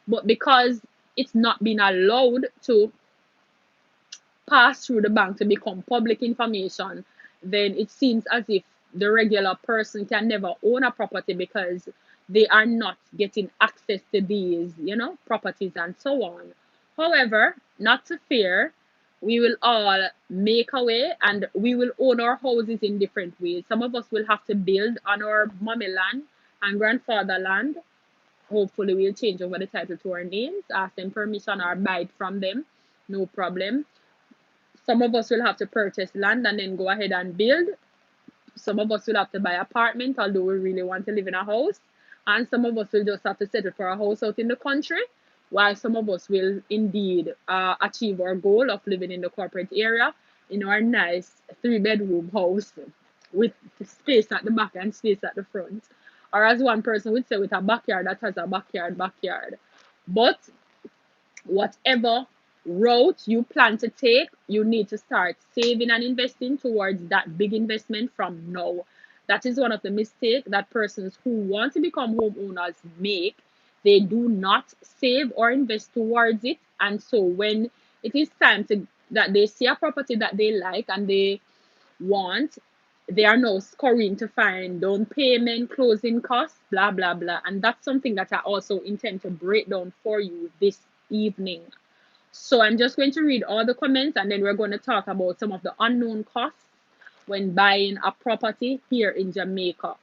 But because it's not been allowed to pass through the bank to become public information, then it seems as if the regular person can never own a property because they are not getting access to these, properties and so on. However, not to fear, we will all make a way and we will own our houses in different ways. Some of us will have to build on our mommy land and grandfather land. Hopefully, we'll change over the title to our names, ask them permission or buy it from them. No problem. Some of us will have to purchase land and then go ahead and build. Some of us will have to buy apartment, although we really want to live in a house. And some of us will just have to settle for a house out in the country, while some of us will indeed achieve our goal of living in the corporate area in our nice 3-bedroom house with space at the back and space at the front. Or as one person would say, with a backyard that has a backyard. But whatever route you plan to take, you need to start saving and investing towards that big investment from now. That is one of the mistakes that persons who want to become homeowners make. They do not save or invest towards it. And so when it is time to that they see a property that they like and they want, they are now scurrying to find down payment, closing costs, blah, blah, blah. And that's something that I also intend to break down for you this evening. So I'm just going to read all the comments and then we're going to talk about some of the unknown costs when buying a property here in Jamaica.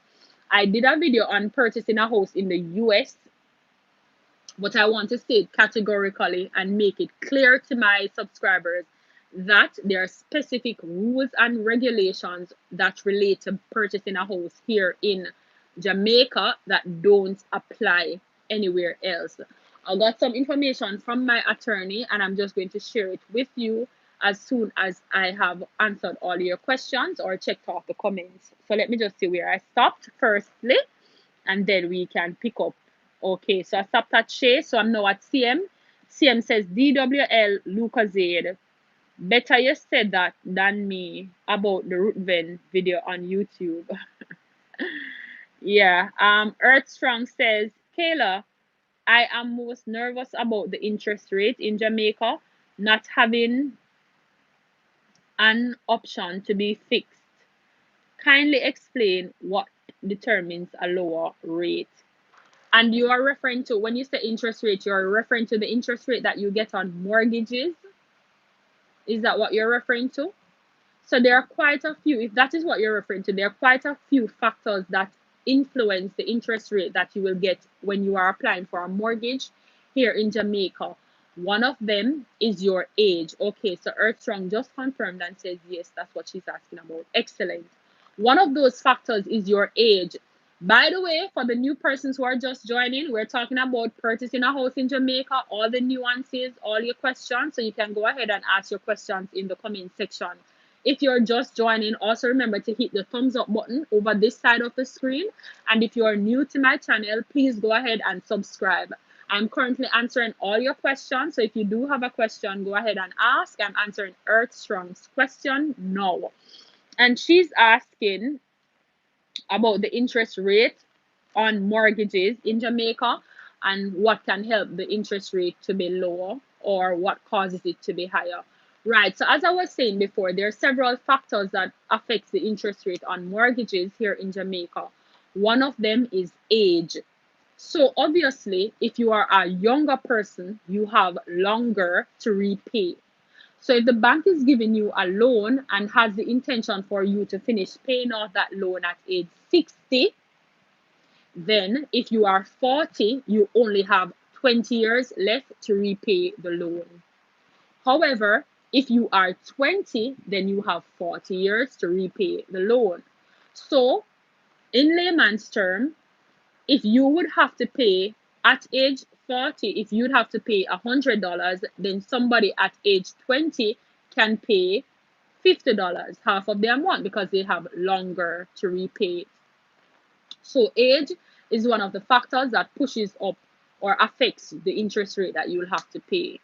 I did a video on purchasing a house in the US, but I want to say it categorically and make it clear to my subscribers that there are specific rules and regulations that relate to purchasing a house here in Jamaica that don't apply anywhere else. I got some information from my attorney and I'm just going to share it with you as soon as I have answered all your questions or checked off the comments. So let me just see where I stopped firstly and then we can pick up. Okay, so I stopped at Shay, so I'm now at CM. CM says DWL Lucasade. Better you said that than me about the Rootven video on YouTube. Yeah. Earth Strong says, Kayla, I am most nervous about the interest rate in Jamaica not having an option to be fixed. Kindly explain what determines a lower rate. And you are referring to, when you say interest rate, you're referring to the interest rate that you get on mortgages? Is that what you're referring to? So there are quite a few, if that is what you're referring to, there are quite a few factors that influence the interest rate that you will get when you are applying for a mortgage here in Jamaica. One of them is your age. Okay, so Earthstrong just confirmed and says yes, that's what she's asking about. Excellent. One of those factors is your age. By the way, for the new persons who are just joining, we're talking about purchasing a house in Jamaica, all the nuances, all your questions. So you can go ahead and ask your questions in the comment section. If you're just joining, also remember to hit the thumbs up button over this side of the screen. And if you're new to my channel, please go ahead and subscribe. I'm currently answering all your questions. So if you do have a question, go ahead and ask. I'm answering Earth Strong's question now. And she's asking about the interest rate on mortgages in Jamaica and what can help the interest rate to be lower or what causes it to be higher. Right. So as I was saying before, there are several factors that affects the interest rate on mortgages here in Jamaica. One of them is age. So obviously, if you are a younger person, you have longer to repay. So if the bank is giving you a loan and has the intention for you to finish paying off that loan at age 60, then if you are 40, you only have 20 years left to repay the loan. However, if you are 20, then you have 40 years to repay the loan. So, in layman's term, if you would have to pay at age 40, if you'd have to pay $100, then somebody at age 20 can pay $50, half of the amount, because they have longer to repay it. So age is one of the factors that pushes up or affects the interest rate that you'll have to pay.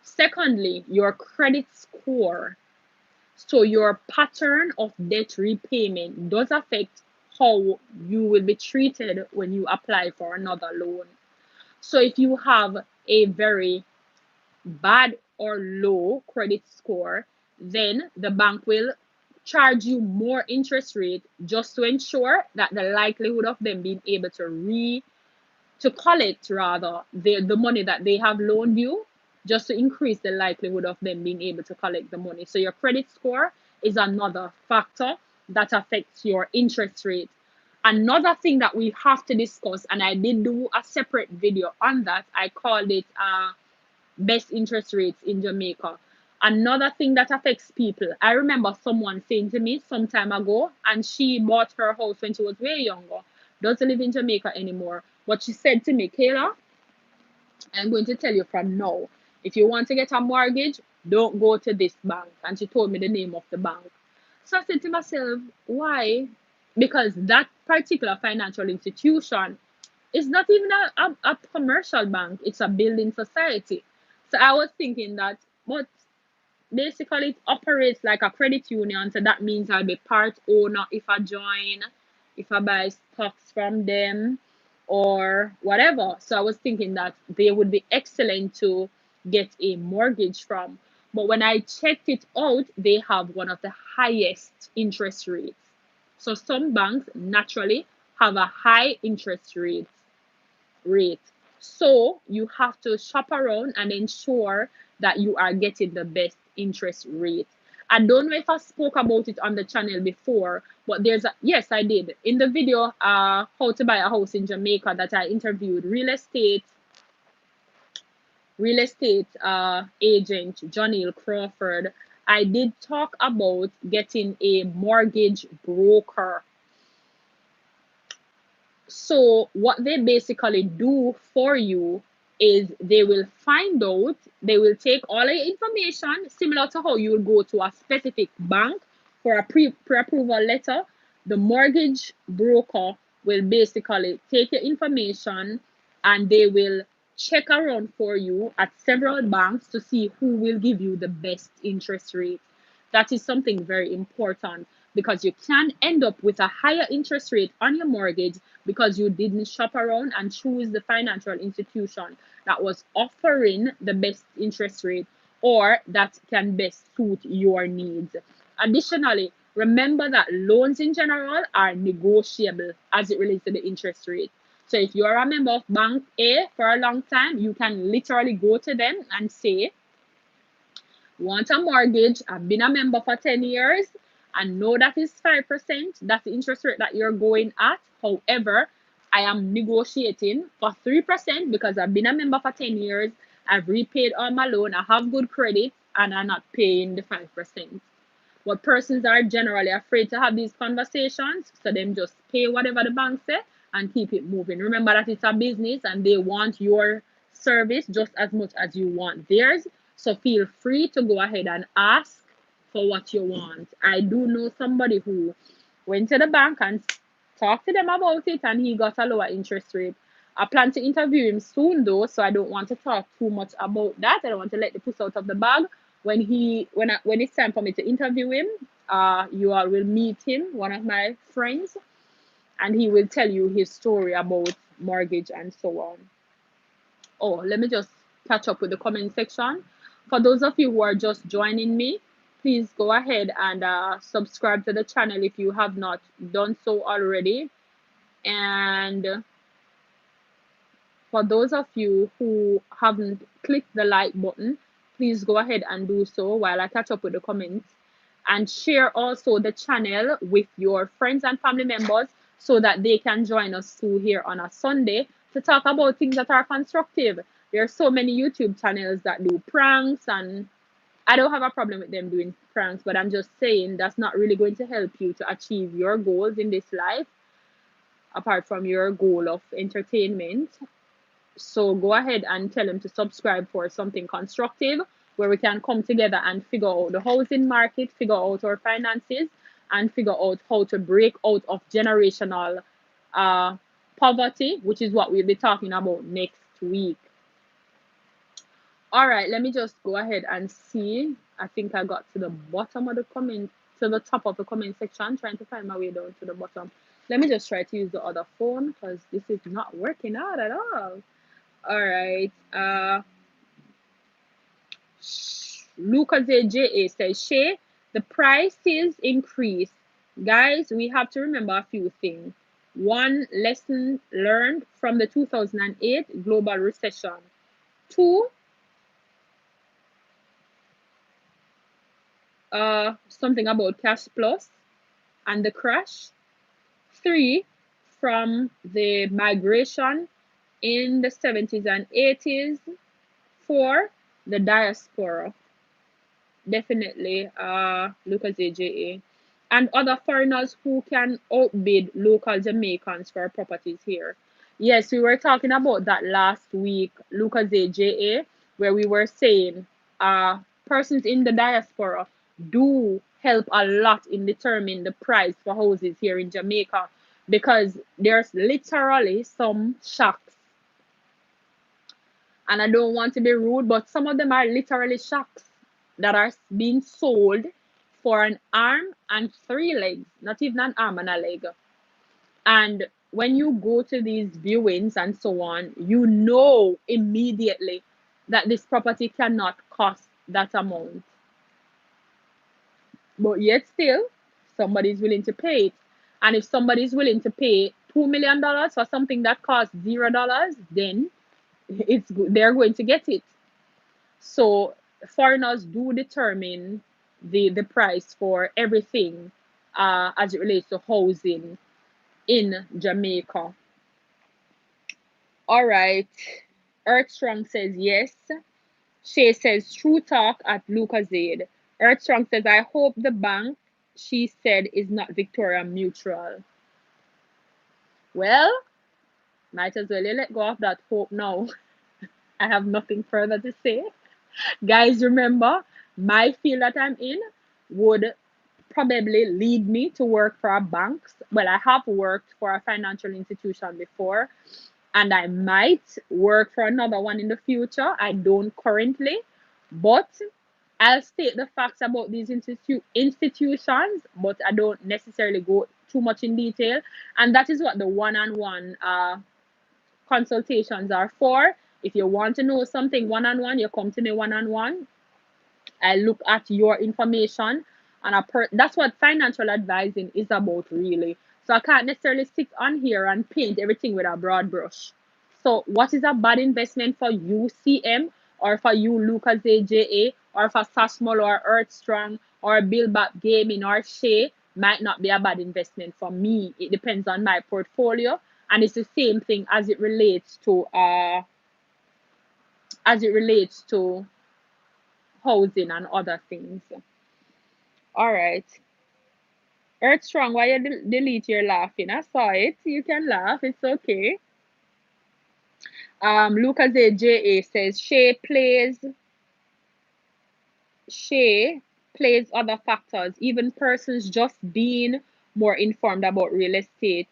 Secondly, your credit score. So your pattern of debt repayment does affect how you will be treated when you apply for another loan. So if you have a very bad or low credit score, then the bank will charge you more interest rate just to ensure that the likelihood of them being able to collect rather the money that they have loaned you, just to increase the likelihood of them being able to collect the money. So your credit score is another factor that affects your interest rate. Another thing that we have to discuss, and I did do a separate video on that, I called it best interest rates in Jamaica. Another thing that affects people, I remember someone saying to me some time ago, and she bought her house when she was way younger, doesn't live in Jamaica anymore. But she said to me, Kayla, I'm going to tell you from now, if you want to get a mortgage, don't go to this bank. And she told me the name of the bank. So I said to myself, why? Because that particular financial institution is not even a commercial bank, it's a building society. So I was thinking that, but basically it operates like a credit union. So that means I'll be part owner if I join, if I buy stocks from them or whatever. So I was thinking that they would be excellent to get a mortgage from. But when I checked it out, they have one of the highest interest rates. So some banks naturally have a high interest rate. So you have to shop around and ensure that you are getting the best interest rate. I don't know if I spoke about it on the channel before, but yes, I did. In the video, how to buy a house in Jamaica, that I interviewed real estate agent Janelle Crawford, I did talk about getting a mortgage broker. So what they basically do for you is they will find out, they will take all your information, similar to how you will go to a specific bank for a pre-approval letter. The mortgage broker will basically take your information and they will check around for you at several banks to see who will give you the best interest rate. That is something very important because you can end up with a higher interest rate on your mortgage because you didn't shop around and choose the financial institution that was offering the best interest rate or that can best suit your needs. Additionally, remember that loans in general are negotiable as it relates to the interest rate. So if you're a member of Bank A for a long time, you can literally go to them and say, want a mortgage, I've been a member for 10 years, and know that is 5%. That's the interest rate that you're going at. However, I am negotiating for 3% because I've been a member for 10 years. I've repaid all my loan. I have good credit and I'm not paying the 5%. But persons are generally afraid to have these conversations, so them just pay whatever the bank say and keep it moving. Remember that it's a business and they want your service just as much as you want theirs. So feel free to go ahead and ask for what you want. I do know somebody who went to the bank and talked to them about it and he got a lower interest rate. I plan to interview him soon though, so I don't want to talk too much about that. I don't want to let the puss out of the bag. When it's time for me to interview him, you all will meet him, one of my friends, and he will tell you his story about mortgage and so on. Oh, let me just catch up with the comment section. For those of you who are just joining me, please go ahead and subscribe to the channel if you have not done so already. And for those of you who haven't clicked the like button, please go ahead and do so while I catch up with the comments. And share also the channel with your friends and family members so that they can join us too here on a Sunday to talk about things that are constructive. There are so many YouTube channels that do pranks, and I don't have a problem with them doing pranks, but I'm just saying that's not really going to help you to achieve your goals in this life apart from your goal of entertainment. So go ahead and tell them to subscribe for something constructive where we can come together and figure out the housing market, figure out our finances, and figure out how to break out of generational poverty, which is what we'll be talking about next week. All right, let me just go ahead and see. I think I got to the bottom of the comment, to the top of the comment section, trying to find my way down to the bottom. Let me just try to use the other phone because this is not working out at all. All right. Lucas AJA says, Shay, the prices increase. Guys, we have to remember a few things. One, lesson learned from the 2008 global recession. Two, something about cash plus and the crash. Three, from the migration in the 70s and 80s. Four, the diaspora. Definitely, Lucas AJA. And other foreigners who can outbid local Jamaicans for properties here. Yes, we were talking about that last week, Lucas AJA, where we were saying persons in the diaspora do help a lot in determining the price for houses here in Jamaica because there's literally some shocks. And I don't want to be rude, but some of them are literally shocks that are being sold for an arm and three legs, not even an arm and a leg. And when you go to these viewings and so on, you know immediately that this property cannot cost that amount. But yet still, somebody's willing to pay it. And if somebody's willing to pay $2 million for something that costs $0, then they're going to get it. So foreigners do determine the price for everything as it relates to housing in Jamaica. All right. Earthstrong says yes. Shay says true talk at Lucas Aid. Earthstrong says I hope the bank she said is not Victoria Mutual. Well, might as well let go of that hope now I have nothing further to say. Guys, remember, my field that I'm in would probably lead me to work for a bank. Well, I have worked for a financial institution before, and I might work for another one in the future. I don't currently, but I'll state the facts about these institutions, but I don't necessarily go too much in detail. And that is what the one-on-one consultations are for. If you want to know something one-on-one, you come to me one-on-one. I look at your information, and that's what financial advising is about, really. So I can't necessarily sit on here and paint everything with a broad brush. So what is a bad investment for you, CM, or for you, Lucas AJA, or for Sashmol or Earthstrong or Bill Back Gaming or Shay might not be a bad investment for me. It depends on my portfolio, and it's the same thing as it relates to housing and other things. All right. Earthstrong, why you delete your laughing? I saw it. You can laugh. It's okay. Lucas AJA says Shay plays other factors, even persons just being more informed about real estate,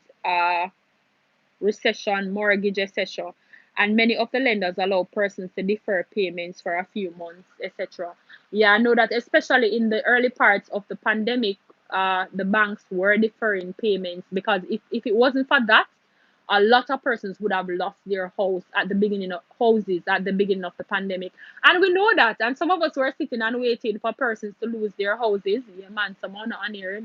recession, mortgage, etc. And many of the lenders allow persons to defer payments for a few months, etc. Yeah, I know that especially in the early parts of the pandemic, the banks were deferring payments because if it wasn't for that, a lot of persons would have lost their houses at the beginning of the pandemic. And we know that. And some of us were sitting and waiting for persons to lose their houses. Yeah, man, someone on here,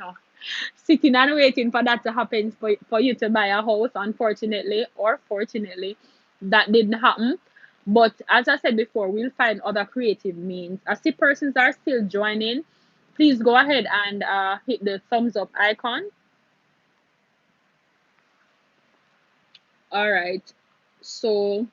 sitting and waiting for that to happen for you to buy a house. Unfortunately or fortunately, that didn't happen. But as I said before, we'll find other creative means. I see persons are still joining. Please go ahead and hit the thumbs up icon. All right. So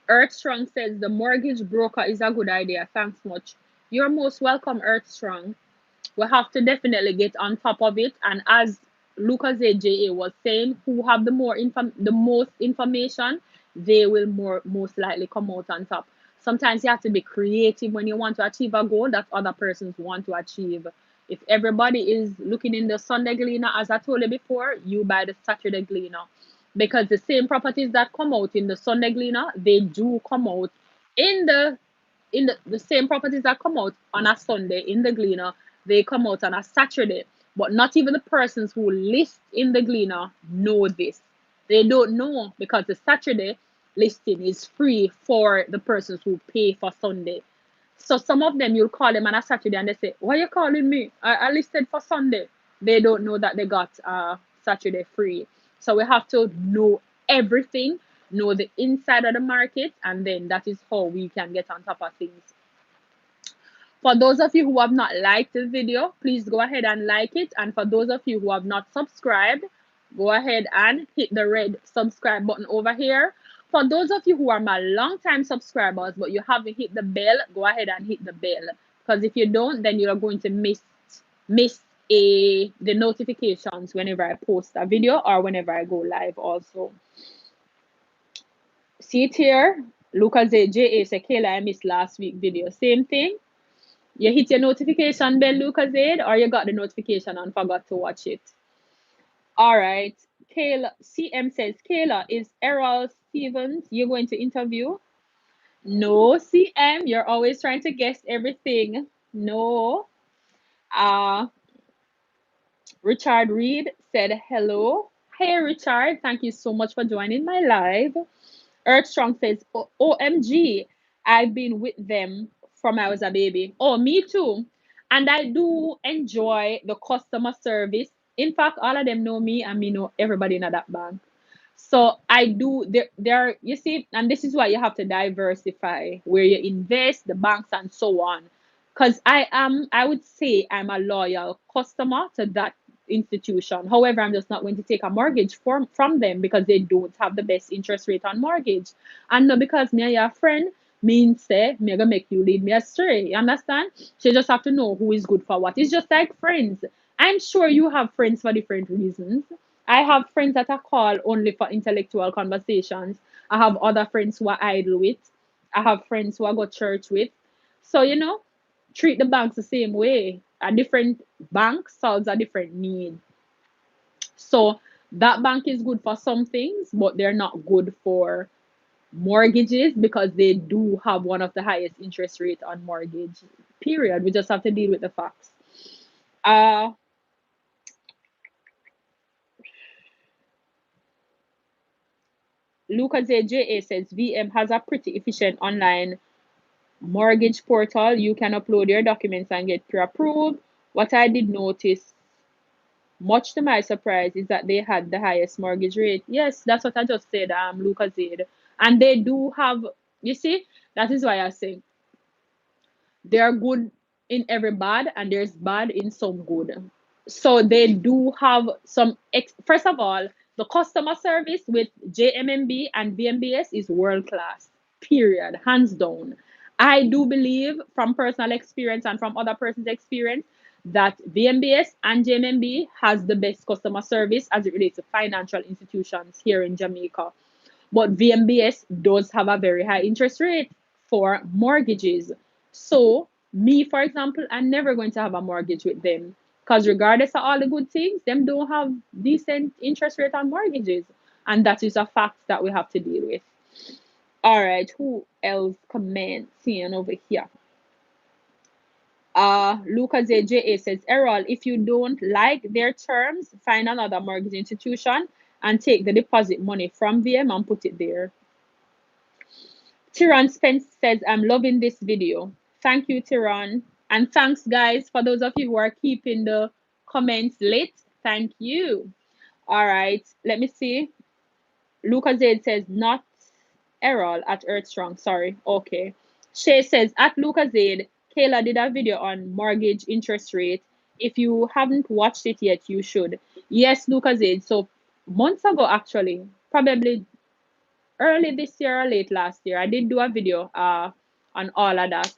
Earthstrong says the mortgage broker is a good idea. Thanks much. You're most welcome, Earthstrong. We have to definitely get on top of it. And as Lucas AJA was saying, who have the most information, they will most likely come out on top. Sometimes you have to be creative when you want to achieve a goal that other persons want to achieve. If everybody is looking in the Sunday Gleaner, as I told you before, you buy the Saturday Gleaner. Because the same properties that come out in the Sunday Gleaner, they do come out in the same properties that come out on a Sunday in the Gleaner, they come out on a Saturday. But not even the persons who list in the Gleaner know this. They don't know because the Saturday listing is free for the persons who pay for Sunday. So some of them you'll call them on a Saturday and they say, "Why you calling me? I listed for Sunday." They don't know that they got Saturday free. So we have to know everything, know the inside of the market, and then that is how we can get on top of things. For those of you who have not liked the video, please go ahead and like it. And for those of you who have not subscribed, go ahead and hit the red subscribe button over here. For those of you who are my long-time subscribers, but you haven't hit the bell, go ahead and hit the bell. Because if you don't, then you're going to miss the notifications whenever I post a video or whenever I go live also. See it here. Lucas J.A. say, Kayla, I missed last week video. Same thing. You hit your notification bell, Lucas Aid, or you got the notification and forgot to watch it. All right. Kayla, CM says, Kayla, is Errol Stevens you're going to interview? No, CM, you're always trying to guess everything. No. Uh, Richard Reed said, hello. Hey, Richard, thank you so much for joining my live. Earthstrong says, OMG, I've been with them from I was a baby. Oh, me too. And I do enjoy the customer service. In fact, all of them know me and me know everybody in that bank. So I do there you see, and this is why you have to diversify where you invest, the banks and so on. Because I would say I'm a loyal customer to that institution. However, I'm just not going to take a mortgage from them because they don't have the best interest rate on mortgage. And not because me and your friend means say me gonna make you lead me astray. You understand? So you just have to know who is good for what. It's just like friends. I'm sure you have friends for different reasons. I have friends that I call only for intellectual conversations. I have other friends who I idle with. I have friends who I go church with. So, treat the banks the same way. A different bank solves a different need. So that bank is good for some things, but they're not good for mortgages because they do have one of the highest interest rate on mortgage. Period. We just have to deal with the facts. Uh Lucas AJA says VM has a pretty efficient online mortgage portal. You can upload your documents and get pre-approved. What I did notice, much to my surprise, is that they had the highest mortgage rate. Yes, that's what I just said, Lucas said. And they do have, you see, that is why I say they are good in every bad and there's bad in some good. So they do have some first of all, the customer service with JMMB and BMBS is world class. Period. Hands down. I do believe from personal experience and from other person's experience that BMBS and JMMB has the best customer service as it relates to financial institutions here in Jamaica. But VMBS does have a very high interest rate for mortgages. So, me, for example, I'm never going to have a mortgage with them because, regardless of all the good things, them don't have decent interest rate on mortgages. And that is a fact that we have to deal with. All right, who else commenting over here? Lucas AJA says, Errol, if you don't like their terms, find another mortgage institution and take the deposit money from them and put it there. Tyron Spence says, I'm loving this video. Thank you, Tyron. And thanks, guys, for those of you who are keeping the comments lit. Thank you. All right, let me see. Lucas Zaid says, not Errol at Earthstrong. Sorry. Okay. Shay says, at Lucas Zaid, Kayla did a video on mortgage interest rate. If you haven't watched it yet, you should. Yes, Lucas Zaid. So, months ago, actually, probably early this year or late last year, I did do a video on all of that.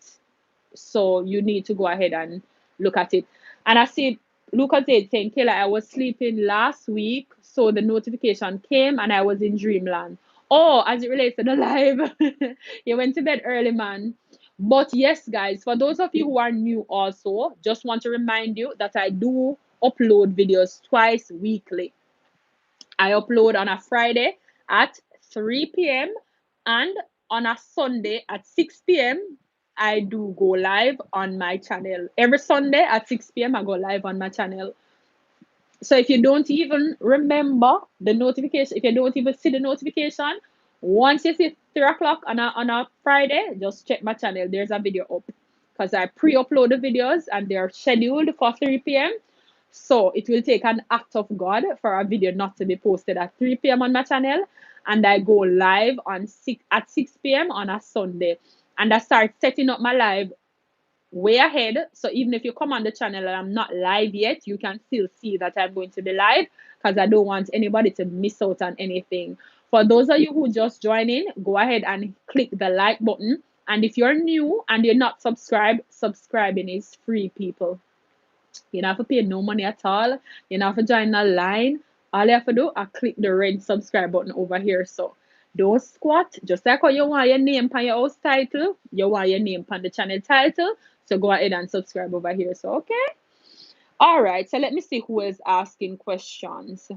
So you need to go ahead and look at it. And I see Lucas is saying, Kayla, I was sleeping last week, so the notification came and I was in dreamland. Oh, as it relates to the live, you went to bed early, man. But yes, guys, for those of you who are new also, just want to remind you that I do upload videos twice weekly. I upload on a Friday at 3 p.m. and on a Sunday at 6 p.m. I do go live on my channel. Every Sunday at 6 p.m. I go live on my channel. So if you don't even remember the notification, if you don't even see the notification, once you see 3 o'clock on a Friday, just check my channel. There's a video up because I pre-upload the videos and they're scheduled for 3 p.m. So it will take an act of God for a video not to be posted at 3 p.m. on my channel. And I go live at 6 p.m. on a Sunday. And I start setting up my live way ahead. So even if you come on the channel and I'm not live yet, you can still see that I'm going to be live because I don't want anybody to miss out on anything. For those of you who just join in, go ahead and click the like button. And if you're new and you're not subscribed, subscribing is free, people. You don't have to pay no money at all. You don't have to join the line. All you have to do is click the red subscribe button over here. So don't squat. Just like how you want your name on your house title, you want your name on the channel title. So go ahead and subscribe over here. So okay. All right. So let me see who is asking questions.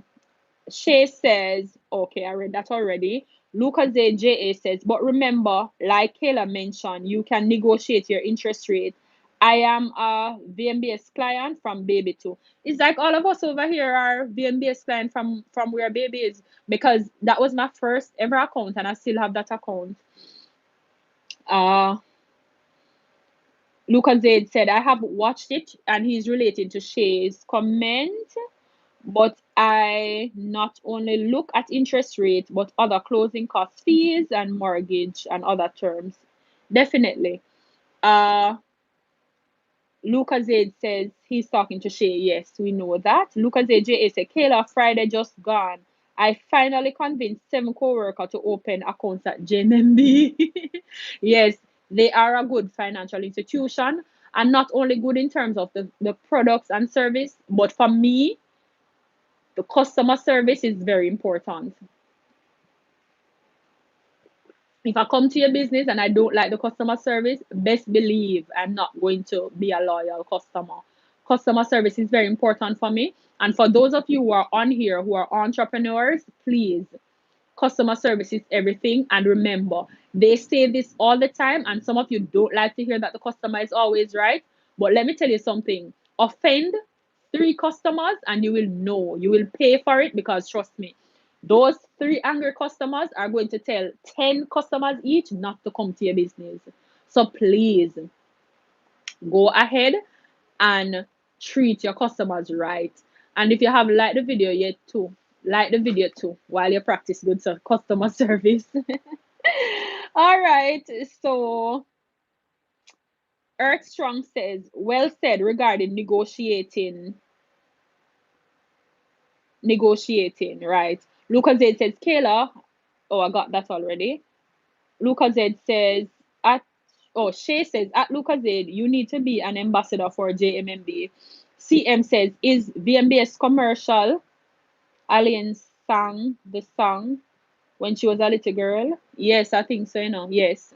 Shay says, okay, I read that already. Lucas JA says, but remember, like Kayla mentioned, you can negotiate your interest rate. I am a VMBS client from Baby 2. It's like all of us over here are VMBS client from where Baby is because that was my first ever account and I still have that account. Uh, Lucas Zaid said, I have watched it and he's related to Shay's comment. But I not only look at interest rate, but other closing cost fees and mortgage and other terms. Definitely. Uh, Lucas Zaid says he's talking to Shay. Yes, we know that. Lucas Zaid JA said, Kayla, Friday just gone. I finally convinced 7 co-workers to open accounts at JMB. Yes, they are a good financial institution and not only good in terms of the products and service, but for me, The customer service is very important. If I come to your business and I don't like the customer service, best believe I'm not going to be a loyal customer. Customer service is very important for me. And for those of you who are on here who are entrepreneurs, please, customer service is everything. And remember, they say this all the time, and some of you don't like to hear that the customer is always right. But let me tell you something, offend 3 customers and you will know, you will pay for it, because trust me, those 3 angry customers are going to tell 10 customers each not to come to your business. So please go ahead and treat your customers right. And if you have liked the video yet too, like the video too while you practice good customer service. All right. So Earth Strong says, well said regarding negotiating, right? Lucas Z says, Kayla. Oh, I got that already. Lucas Z says, at Shay says, at Lucas Z, you need to be an ambassador for JMMB. CM says, is VMBS commercial? Alien sang the song when she was a little girl. Yes, I think so, Yes.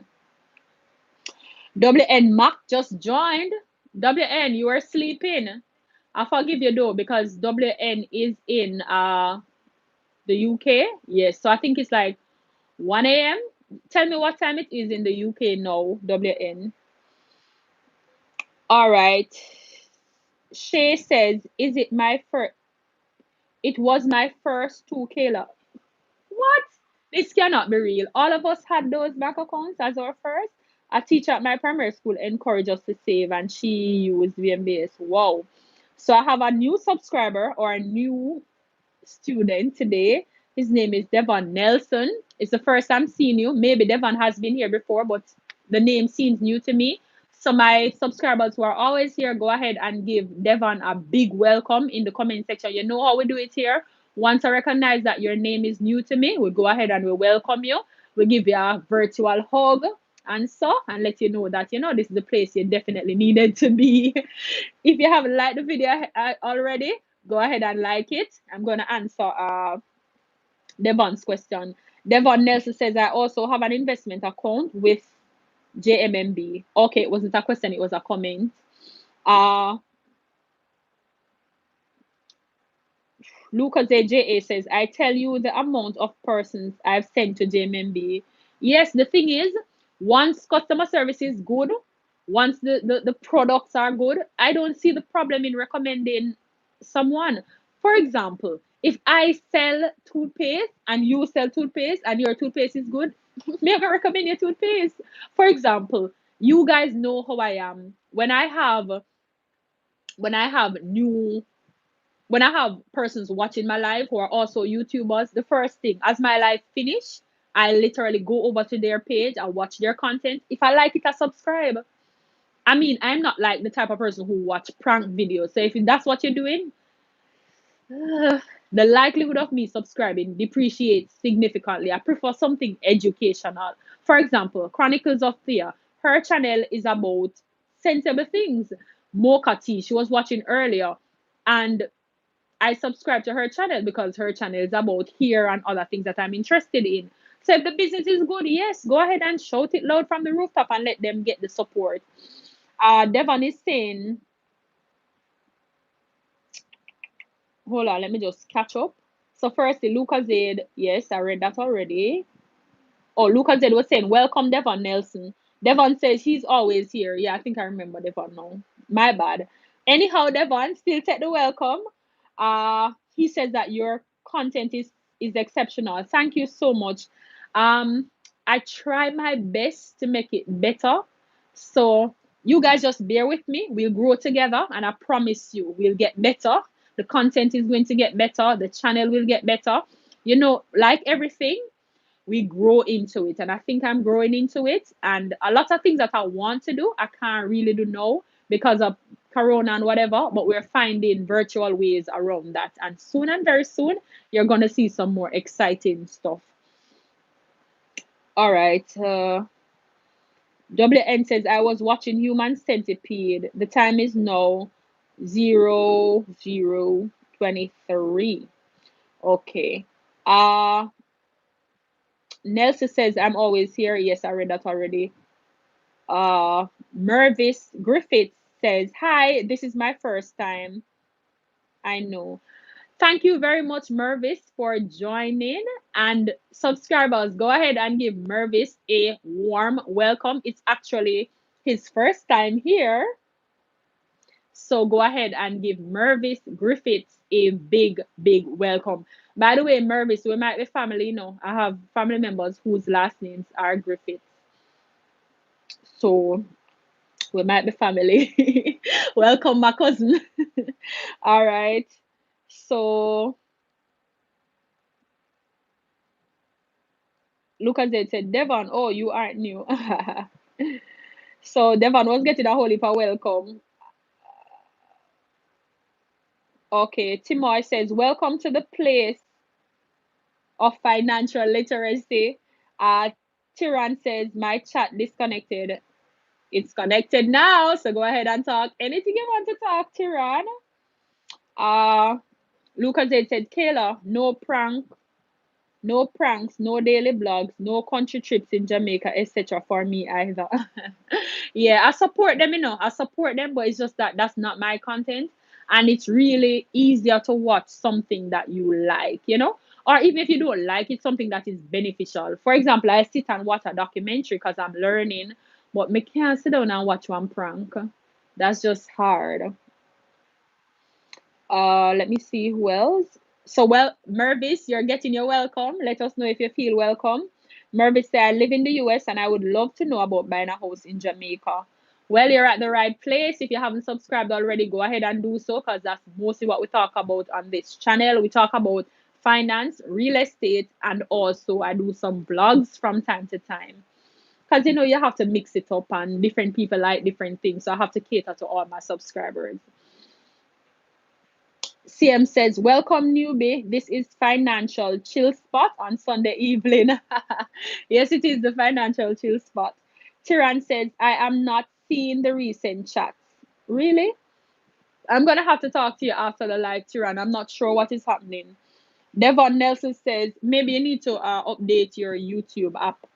WN Mac just joined. WN, you are sleeping. I forgive you though, because WN is in the UK. Yes, so I think it's like 1 a.m. Tell me what time it is in the UK now, WN. All right. Shay says, is it my first? It was my first 2K. What? This cannot be real. All of us had those bank accounts as our first. A teacher at my primary school encouraged us to save, and she used VMBS. Wow. So I have a new subscriber, or a new student today. His name is Devon Nelson. It's the first time seeing you. Maybe Devon has been here before, but the name seems new to me. So my subscribers who are always here, go ahead and give Devon a big welcome in the comment section. You know how we do it here. Once I recognize that your name is new to me, we go ahead and we welcome you. We give you a virtual hug and so, and let you know that this is the place you definitely needed to be. If you haven't liked the video already, go ahead and like it. I'm going to answer Devon's question. Devon Nelson says, I also have an investment account with JMMB. Okay, it wasn't a question, it was a comment. Lucas AJA says, I tell you the amount of persons I've sent to JMMB. Yes, the thing is, once customer service is good, once the products are good, I don't see the problem in recommending someone. For example, if I sell toothpaste and you sell toothpaste and your toothpaste is good, may I recommend your toothpaste? For example, you guys know how I am. When I have new when I have persons watching my live who are also YouTubers, the first thing, as my live finish, I literally go over to their page, I watch their content. If I like it, I subscribe. I mean, I'm not like the type of person who watch prank videos. So if that's what you're doing, the likelihood of me subscribing depreciates significantly. I prefer something educational. For example, Chronicles of Thea. Her channel is about sensible things. Mocha Tea, she was watching earlier. And I subscribe to her channel because her channel is about hair and other things that I'm interested in. So if the business is good, yes, go ahead and shout it loud from the rooftop and let them get the support. Devon is saying, hold on, let me just catch up. So firstly, Lucas said, yes, I read that already. Oh, Lucas said was saying, welcome Devon Nelson. Devon says he's always here. Yeah, I think I remember Devon now. My bad. Anyhow, Devon, still take the welcome. He says that your content is exceptional. Thank you so much. I try my best to make it better. So you guys just bear with me. We'll grow together, and I promise you, we'll get better. The content is going to get better. The channel will get better. Like everything, we grow into it, and I think I'm growing into it. And a lot of things that I want to do, I can't really do now because of corona and whatever, but we're finding virtual ways around that, and soon and very soon you're going to see some more exciting stuff. All right. WN says, I was watching Human Centipede. The time is now 00:23. Okay. Uh Nelson says I'm always here. Yes, I read that already. Mervis Griffith says, hi, this is my first time. I know. Thank you very much, Mervis, for joining. And subscribers, go ahead and give Mervis a warm welcome. It's actually his first time here. So go ahead and give Mervis Griffiths a big, big welcome. By the way, Mervis, we might be family, I have family members whose last names are Griffiths. So we might be family. Welcome, my cousin. All right. So Lucas said, Devon, oh, you aren't new. So Devon was getting a whole heap of welcome. Okay, Timoy says, welcome to the place of financial literacy. Tiran says, my chat disconnected. It's connected now, so go ahead and talk anything you want to talk, Tiran. Uh, Lucas said, Kayla, no pranks, no daily blogs, no country trips in Jamaica, etc. for me either. Yeah, I support them, I support them, but it's just that that's not my content. And it's really easier to watch something that you like. Or even if you don't like it, something that is beneficial. For example, I sit and watch a documentary because I'm learning, but me can't sit down and watch one prank. That's just hard. Let me see who else. So, well, Mervis, you're getting your welcome. Let us know if you feel welcome. Mervis said, I live in the US and I would love to know about buying a house in Jamaica. Well, you're at the right place. If you haven't subscribed already, go ahead and do so because that's mostly what we talk about on this channel. We talk about finance, real estate, and also I do some vlogs from time to time. Because you have to mix it up and different people like different things. So I have to cater to all my subscribers. CM says, welcome, newbie. This is financial chill spot on Sunday evening. Yes, it is the financial chill spot. Tiran says, I am not seeing the recent chats. Really? I'm going to have to talk to you after the live, Tiran. I'm not sure what is happening. Devon Nelson says, maybe you need to update your YouTube app.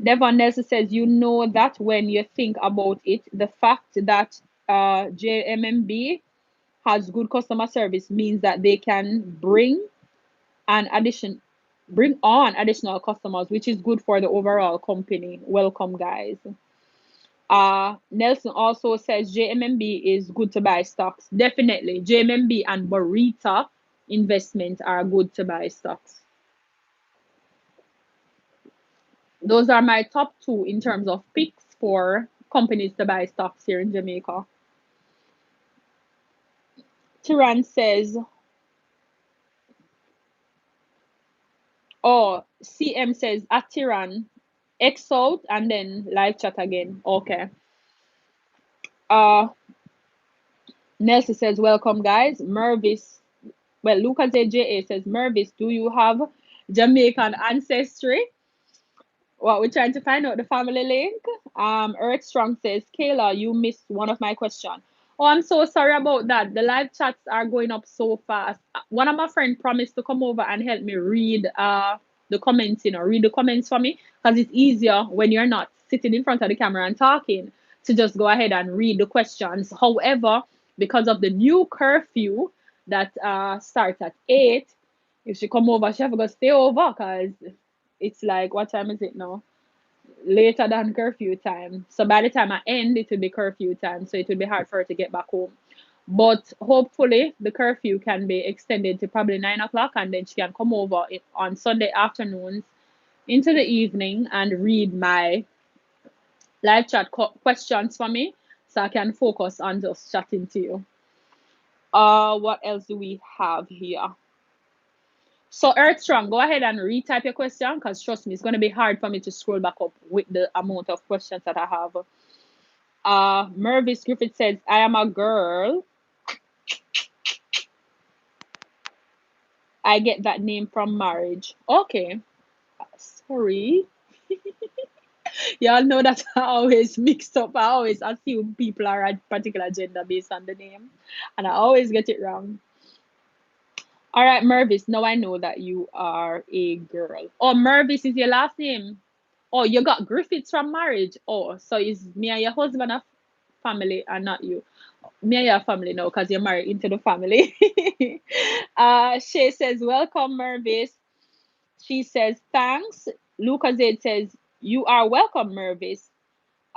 Devon Nelson says, you know that when you think about it, the fact that JMMB has good customer service means that they can an addition bring on additional customers, which is good for the overall company. Welcome, guys. Nelson also says JMMB is good to buy stocks. Definitely, JMMB and Barita investment are good to buy stocks. Those are my top two in terms of picks for companies to buy stocks here in Jamaica. Tiran says, oh, CM says at Tiran, X out and then live chat again. Okay. Uh Nelson says, welcome guys. Mervis. Well, Lucas AJA says, Mervis, do you have Jamaican ancestry? What we're trying to find out the family link. Eric Strong says, Kayla, you missed one of my questions. Oh, I'm so sorry about that. The live chats are going up so fast. One of my friends promised to come over and help me read the comments, read the comments for me because it's easier when you're not sitting in front of the camera and talking to just go ahead and read the questions. However, because of the new curfew that starts at 8, if she come over, she have to stay over because it's like, what time is it now? Later than curfew time. So by the time I end, it will be curfew time. So it will be hard for her to get back home. But hopefully, the curfew can be extended to probably 9 o'clock, and then she can come over on Sunday afternoons into the evening and read my live chat questions for me so I can focus on just chatting to you. What else do we have here? So Earthstrong, go ahead and retype your question because trust me, it's going to be hard for me to scroll back up with the amount of questions that I have. Mervis Griffith says, I am a girl. I get that name from marriage. Okay. Sorry. Y'all know that I always mixed up. I always assume people are a particular gender based on the name. And I always get it wrong. All right, Mervis. Now I know that you are a girl. Oh, Mervis is your last name. Oh, you got Griffiths from marriage. Oh, so is me and your husband a family and not you? Me and your family now because you're married into the family. Shay says, welcome, Mervis. She says, thanks. Lucas says, you are welcome, Mervis.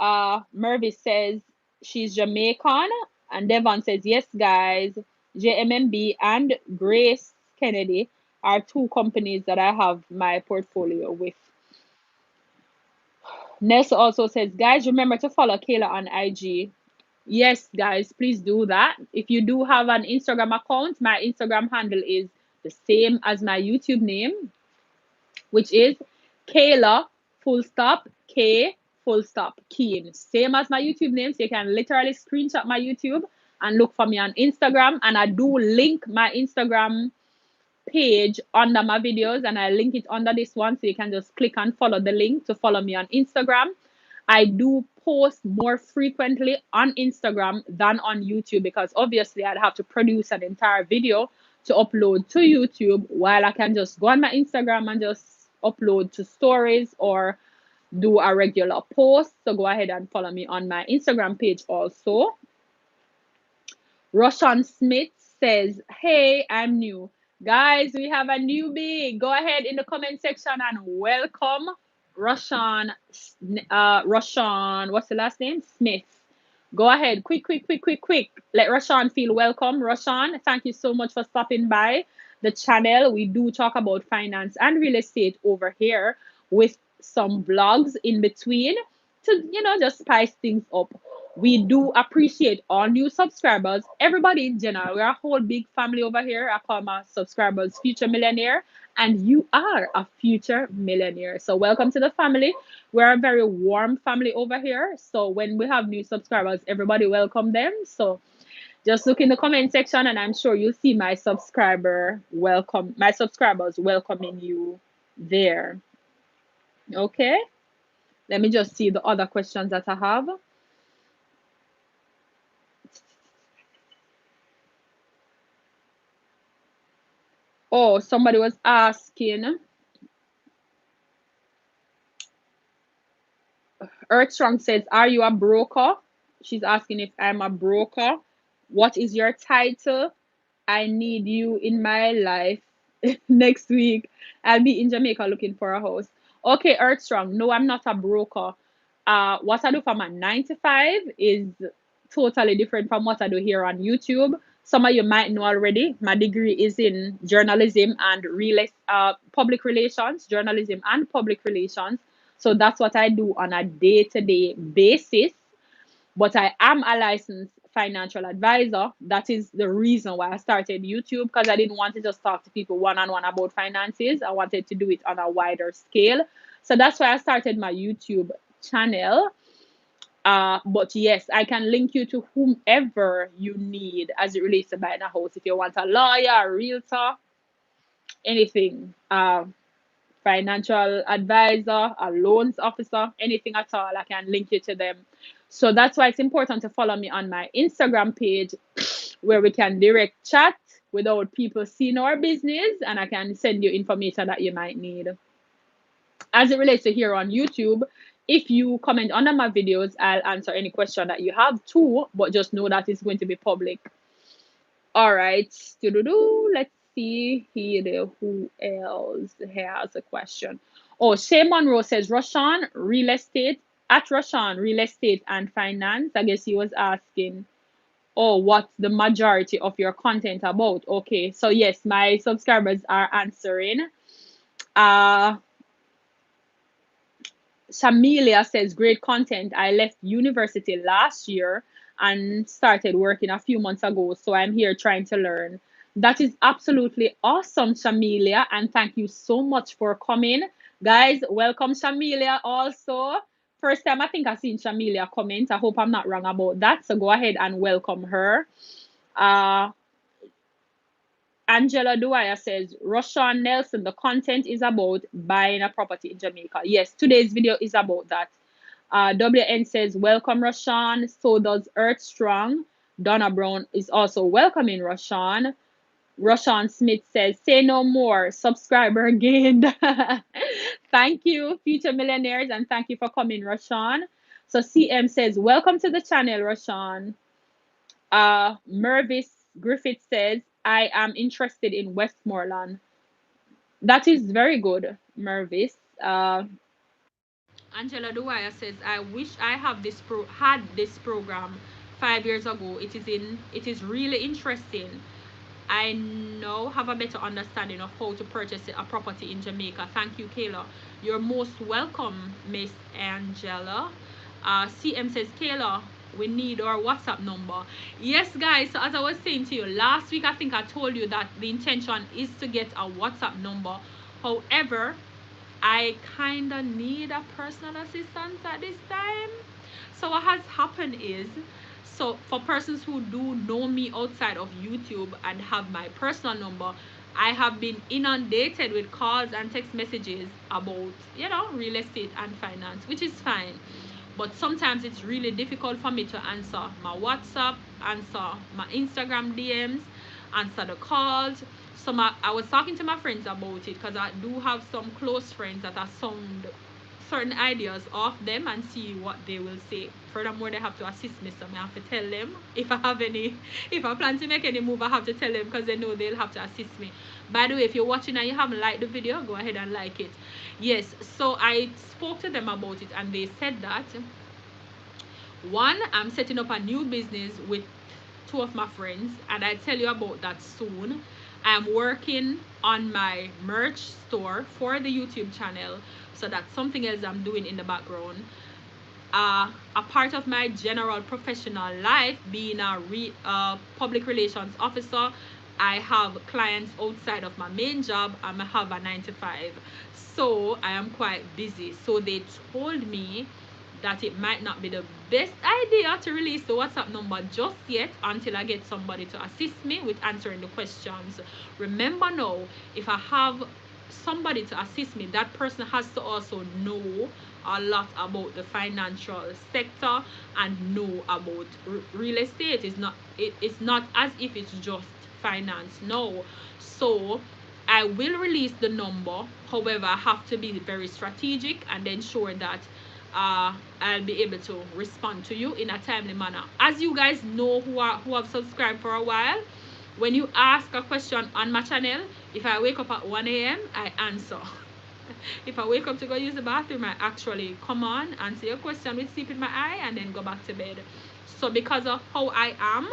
Mervis says she's Jamaican. And Devon says, yes, guys. JMMB and Grace Kennedy are two companies that I have my portfolio with. Nessa also says, guys, remember to follow Kayla on IG. Yes, guys, please do that. If you do have an Instagram account, my Instagram handle is the same as my YouTube name, which is Kayla full stop K full stop Keane. Same as my YouTube name. So you can literally screenshot my YouTube and look for me on Instagram. And I do link my Instagram page under my videos and I link it under this one. So you can just click and follow the link to follow me on Instagram. I do post more frequently on Instagram than on YouTube because obviously I'd have to produce an entire video to upload to YouTube while I can just go on my Instagram and just upload to stories or do a regular post. So go ahead and follow me on my Instagram page also. Roshan Smith says, hey, I'm new. Guys, we have a newbie. Go ahead in the comment section and welcome Roshan. Roshan, what's the last name? Smith. Go ahead, quick, quick, quick, quick, quick. Let Roshan feel welcome. Roshan, thank you so much for stopping by the channel. We do talk about finance and real estate over here with some vlogs in between to, just spice things up. We do appreciate all new subscribers, everybody in general. We're a whole big family over here. I call my subscribers future millionaire, and you are a future millionaire. So welcome to the family. We're a very warm family over here. So when we have new subscribers, everybody welcome them. So just look in the comment section and I'm sure you'll see my subscribers welcoming you there. Okay. Let me just see the other questions that I have. Oh, somebody was asking. Earthstrong says, are you a broker? She's asking if I'm a broker. What is your title? I need you in my life next week. I'll be in Jamaica looking for a house. Okay, Earthstrong. No, I'm not a broker. What I do for my 9 to 5 is totally different from what I do here on YouTube. Some of you might know already. My degree is in journalism and public relations, journalism and public relations. So that's what I do on a day-to-day basis. But I am a licensed financial advisor. That is the reason why I started YouTube, because I didn't want to just talk to people one on one about finances. I wanted to do it on a wider scale. So that's why I started my YouTube channel. But yes, I can link you to whomever you need as it relates to buying a house. If you want a lawyer, a realtor, anything, financial advisor, a loans officer, anything at all, I can link you to them. So that's why it's important to follow me on my Instagram page where we can direct chat without people seeing our business and I can send you information that you might need. As it relates to here on YouTube, if you comment under my videos, I'll answer any question that you have too, but just know that it's going to be public. All right. Let's see here who else has a question. Oh, Shay Monroe says, Roshan, real estate, at Roshan, real estate and finance. I guess he was asking, oh, what's the majority of your content about? Okay, so yes, my subscribers are answering. Shamilia says, great content. I left university last year and started working a few months ago. So I'm here trying to learn. That is absolutely awesome, Shamilia. And thank you so much for coming. Guys, welcome, Shamilia, also. First time I think I've seen Shamilia comment. I hope I'm not wrong about that. So go ahead and welcome her. Angela Dwyer says, Roshan Nelson, the content is about buying a property in Jamaica. Yes, today's video is about that. WN says, welcome, Roshan. So does Earth Strong. Donna Brown is also welcoming Roshan. Roshan Smith says, say no more, subscriber gained. Thank you, future millionaires, and thank you for coming, Roshan. So CM says, welcome to the channel, Roshan. Mervis Griffith says, I am interested in Westmoreland. That is very good, Mervis. Angela Dwyer says, I wish I have had this program 5 years ago. It is really interesting. I now have a better understanding of how to purchase a property in Jamaica. Thank you, Kayla. You're most welcome, Miss Angela. CM says, Kayla, we need our WhatsApp number. Yes, guys, so as I was saying to you, last week I think I told you that the intention is to get a WhatsApp number. However, I kind of need a personal assistant at this time. So what has happened is, so for persons who do know me outside of YouTube and have my personal number, I have been inundated with calls and text messages about, real estate and finance, which is fine. But sometimes it's really difficult for me to answer my WhatsApp, answer my Instagram DMs, answer the calls. So I was talking to my friends about it because I do have some close friends that I sound certain ideas off them and see what they will say. Furthermore, they have to assist me, so I have to tell them if I plan to make any move, I have to tell them because they know they'll have to assist me. By the way, if you're watching and you haven't liked the video, go ahead and like it. Yes, so I spoke to them about it and they said that one, I'm setting up a new business with two of my friends, and I'll tell you about that soon. I'm working on my merch store for the YouTube channel, so that's something else I'm doing in the background. A part of my general professional life, being a public relations officer, I have clients outside of my main job and I have a 9 to 5, so I am quite busy. So they told me that it might not be the best idea to release the WhatsApp number just yet until I get somebody to assist me with answering the questions. Remember now, if I have somebody to assist me, that person has to also know a lot about the financial sector and know about real estate. It's not as if it's just finance. No. So I will release the number. However, I have to be very strategic and ensure that I'll be able to respond to you in a timely manner. As you guys know, who have subscribed for a while, when you ask a question on my channel, if I wake up at 1 a.m., I answer. If I wake up to go use the bathroom, I actually come on, answer your question with sleep in my eye, and then go back to bed. So because of how I am,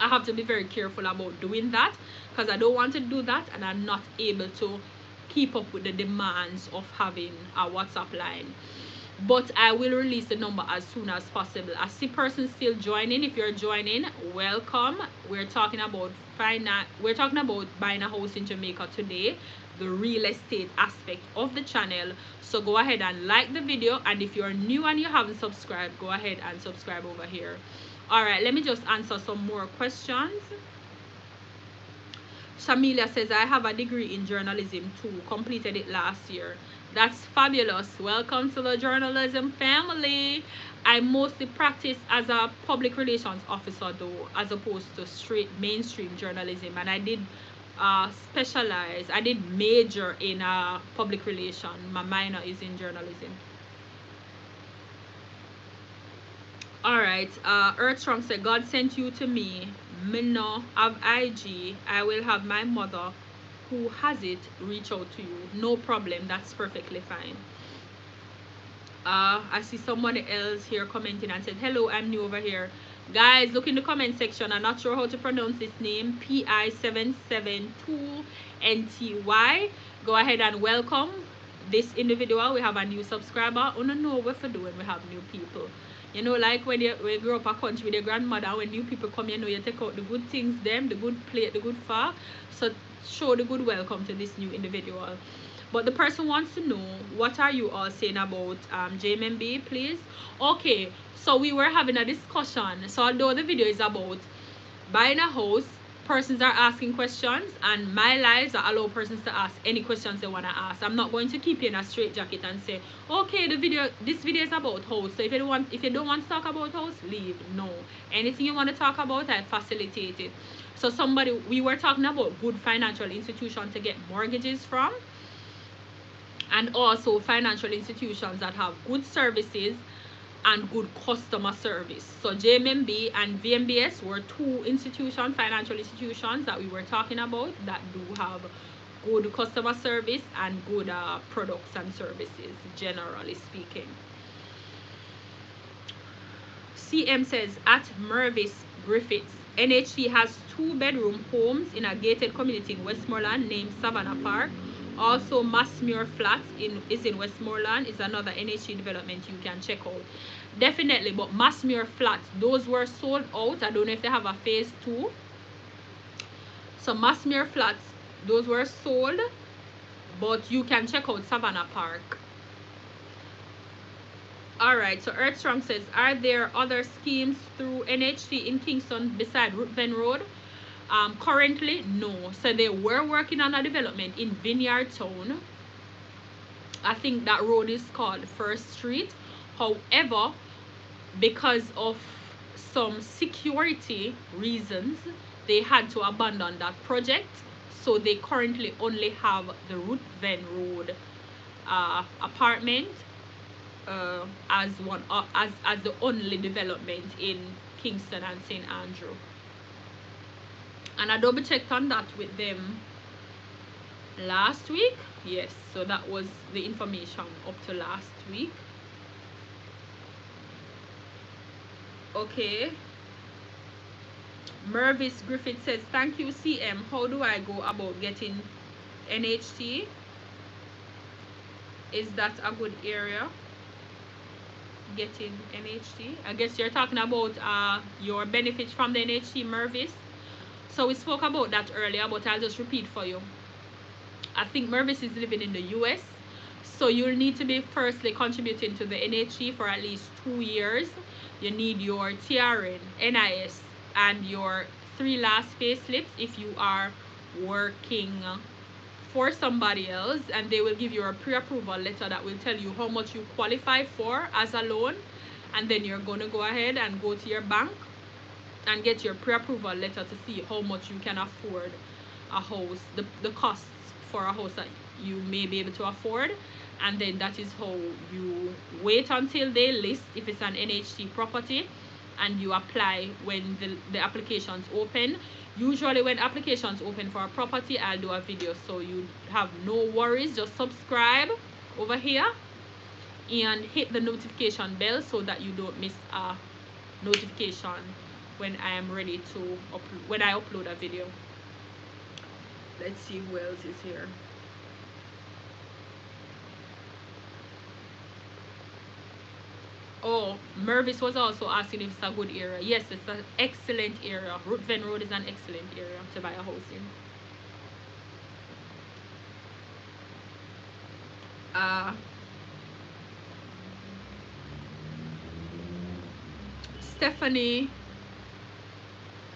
I have to be very careful about doing that, because I don't want to do that and I'm not able to keep up with the demands of having a WhatsApp line. But I will release the number as soon as possible. I see persons still joining. If you're joining, welcome. We're talking about buying a house in Jamaica today, the real estate aspect of the channel. So go ahead and like the video, and if you're new and you haven't subscribed, go ahead and subscribe over here. All right, let me just answer some more questions. Shamilia says, I have a degree in journalism too, completed it last year. That's fabulous. Welcome to the journalism family. I mostly practice as a public relations officer though, as opposed to straight mainstream journalism. And I did I did major in public relation. My minor is in journalism. All right, Earthstrong said, God sent you to me. Me no have IG. I will have my mother who has it reach out to you. No problem, that's perfectly fine. I see somebody else here commenting and said, hello, I'm new over here. Guys, look in the comment section. I'm not sure how to pronounce this name. PI772NTY. Go ahead and welcome this individual. We have a new subscriber. I don't know what we're doing. We have new people. You know, like when you grow up a country with your grandmother, when new people come, you know, you take out the good things, them, the good plate, the good far. So show the good welcome to this new individual. But the person wants to know, what are you all saying about JMB, please? Okay, so we were having a discussion. So although the video is about buying a house, persons are asking questions, and my lives are allow persons to ask any questions they want to ask. I'm not going to keep you in a straitjacket and say, okay, this video is about house, so if you don't want to talk about house, leave. No, anything you want to talk about, I facilitate it. So somebody, we were talking about good financial institution to get mortgages from, and also financial institutions that have good services and good customer service. So JMMB and VMBS were two financial institutions that we were talking about that do have good customer service and good products and services, generally speaking. CM says, at Mervis Griffiths, NHT has 2-bedroom homes in a gated community in Westmoreland named Savannah Park. Also, Massmere Flats is in Westmoreland, is another NHT development you can check out. Definitely, but Massmere Flats, those were sold out. I don't know if they have a phase 2. So Massmere Flats, those were sold, but you can check out Savannah Park. Alright, so Earthstrong says, are there other schemes through NHT in Kingston beside Ruthven Road? Currently, no. So they were working on a development in Vineyard Town. I think that road is called First Street. However, because of some security reasons, they had to abandon that project. So they currently only have the Ruthven Road apartment as one as the only development in Kingston and St. Andrew. And I double checked on that with them last week. Yes, so that was the information up to last week. Okay. Mervis Griffith says, thank you, CM. How do I go about getting NHT? Is that a good area? Getting NHT? I guess you're talking about your benefits from the NHT, Mervis. So we spoke about that earlier, but I'll just repeat for you. I think Mervis is living in the US, so you'll need to be firstly contributing to the NHT for at least 2 years. You need your TRN, NIS, and your 3 last pay slips if you are working for somebody else, and they will give you a pre-approval letter that will tell you how much you qualify for as a loan, and then you're going to go ahead and go to your bank and get your pre-approval letter to see how much you can afford a house, the costs for a house that you may be able to afford. And then that is how you wait until they list if it's an NHT property, and you apply when the applications open. Usually when applications open for a property, I'll do a video, so you have no worries. Just subscribe over here and hit the notification bell so that you don't miss a notification when I am ready to when I upload a video. Let's see who else is here. Oh, Mervis was also asking if it's a good area. Yes, it's an excellent area. Ruthven Road is an excellent area to buy a house in. Stephanie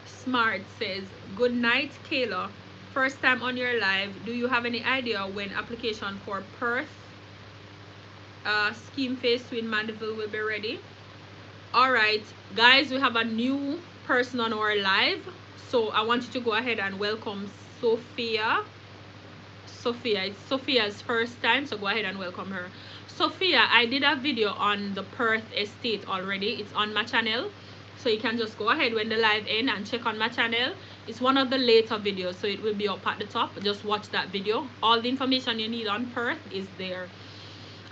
Smart says, good night, Kayla. First time on your live. Do you have any idea when application for Perth scheme phase 2 in Mandeville will be ready? All right, guys, we have a new person on our live, so I want you to go ahead and welcome Sophia. It's Sophia's first time, so go ahead and welcome her. Sophia, I did a video on the Perth estate already. It's on my channel, so you can just go ahead when the live end and check on my channel. It's one of the later videos, so it will be up at the top. Just watch that video. All the information you need on Perth is there.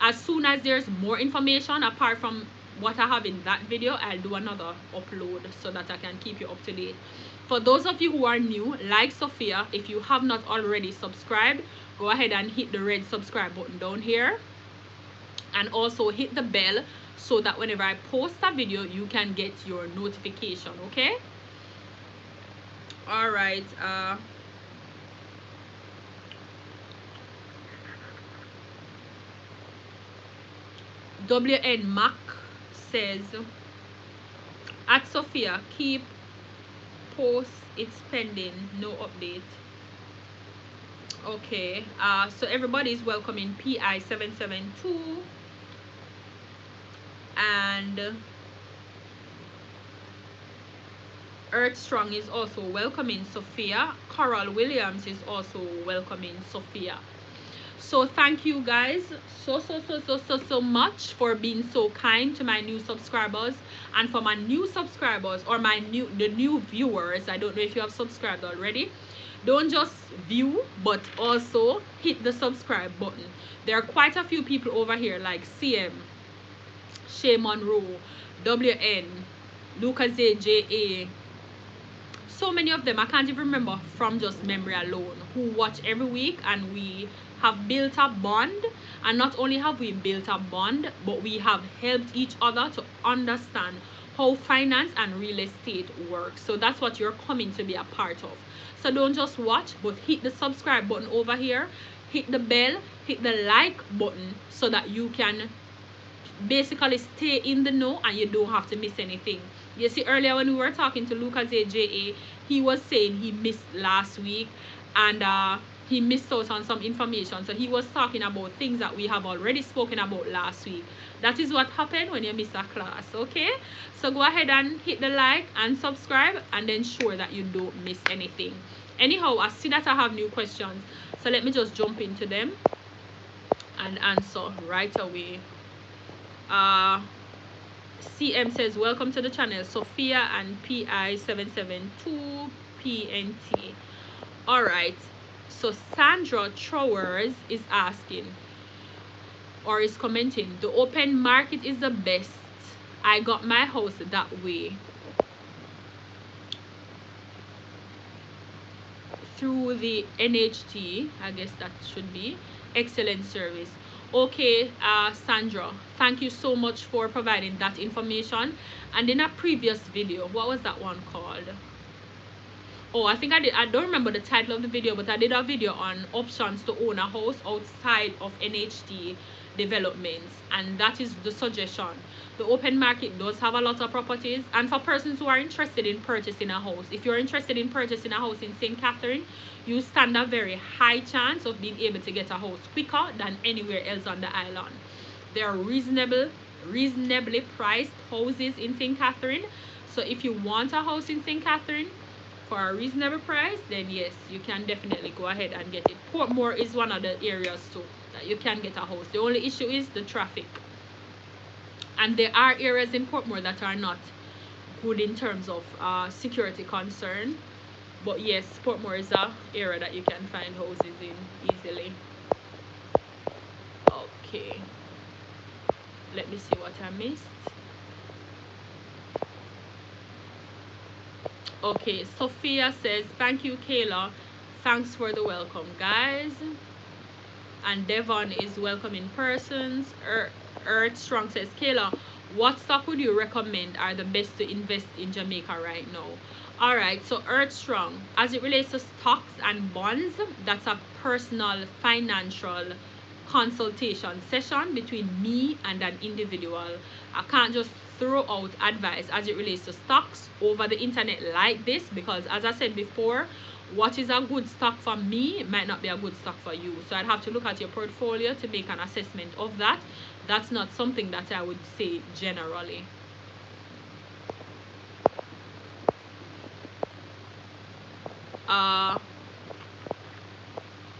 As soon as there's more information apart from what I have in that video, I'll do another upload so that I can keep you up to date. For those of you who are new, like Sophia, if you have not already subscribed, go ahead and hit the red subscribe button down here, and also hit the bell so that whenever I post a video, you can get your notification. Okay? All right. WN Mac says, at Sophia, keep post, it's pending, no update. Okay, so everybody is welcoming PI 772 and Earth Strong is also welcoming Sophia. Coral Williams is also welcoming Sophia. So thank you guys so much for being so kind to my new subscribers, and for my new subscribers, or the new viewers. I don't know if you have subscribed already. Don't just view, but also hit the subscribe button. There are quite a few people over here like CM, Shay Monroe, WN, Lucas AJA, so many of them I can't even remember from just memory alone, who watch every week, and we have built a bond. And not only have we built a bond, but we have helped each other to understand how finance and real estate works. So that's what you're coming to be a part of. So don't just watch, but hit the subscribe button over here, hit the bell, hit the like button, so that you can basically stay in the know and you don't have to miss anything. You see, earlier when we were talking to Lucas AJA, he was saying he missed last week, and he missed out on some information. So he was talking about things that we have already spoken about last week. That is what happened when you miss a class. Okay, so go ahead and hit the like and subscribe, and then ensure that you don't miss anything. Anyhow, I see that I have new questions, so let me just jump into them and answer right away. CM says, welcome to the channel, Sophia and PI772PNT. Alright, so Sandra Trowers is asking, or is commenting, the open market is the best. I got my house that way through the NHT. I guess that should be excellent service. Okay, Sandra, thank you so much for providing that information. And in a previous video, what was that one called? Oh, I think I don't remember the title of the video, but I did a video on options to own a house outside of NHT developments, and that is the suggestion. The open market does have a lot of properties, and for persons who are interested in purchasing a house, if you're interested in purchasing a house in St. Catherine, you stand a very high chance of being able to get a house quicker than anywhere else on the island. There are reasonably priced houses in St. Catherine. So if you want a house in St. Catherine for a reasonable price, then yes, you can definitely go ahead and get it. Portmore is one of the areas too that you can get a house. The only issue is the traffic, and there are areas in Portmore that are not good in terms of security concern. But yes, Portmore is a area that you can find houses in easily. Okay, let me see what I missed. Okay, Sophia says, thank you, Kayla. Thanks for the welcome, guys. And Devon is welcoming persons. Earth Strong says, Kayla, what stock would you recommend are the best to invest in Jamaica right now? All right, so Earth Strong, as it relates to stocks and bonds, that's a personal financial consultation session between me and an individual. I can't just throw out advice as it relates to stocks over the internet like this, because as I said before, what is a good stock for me might not be a good stock for you. So I'd have to look at your portfolio to make an assessment of that. That's not something that I would say generally.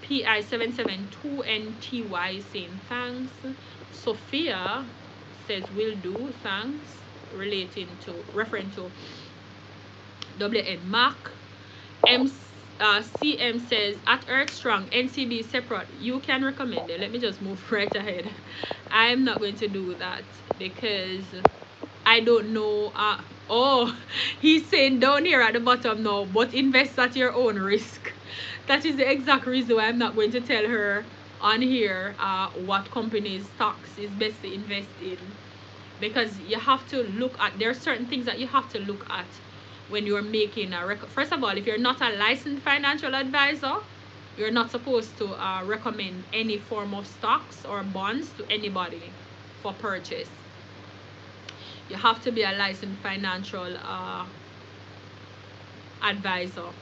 PI772NTY is saying thanks. Sophia says will do, thanks, referring to WN Mark. CM says at Earth Strong, NCB separate, you can recommend it. Let me just move right ahead. I'm not going to do that because I don't know. Oh, he's saying down here at the bottom now, but invest at your own risk. That is the exact reason why I'm not going to tell her on here what company's stocks is best to invest in, because you have to look at, there are certain things that you have to look at when you're making a record. First of all, if you're not a licensed financial advisor, you're not supposed to recommend any form of stocks or bonds to anybody for purchase. You have to be a licensed financial advisor.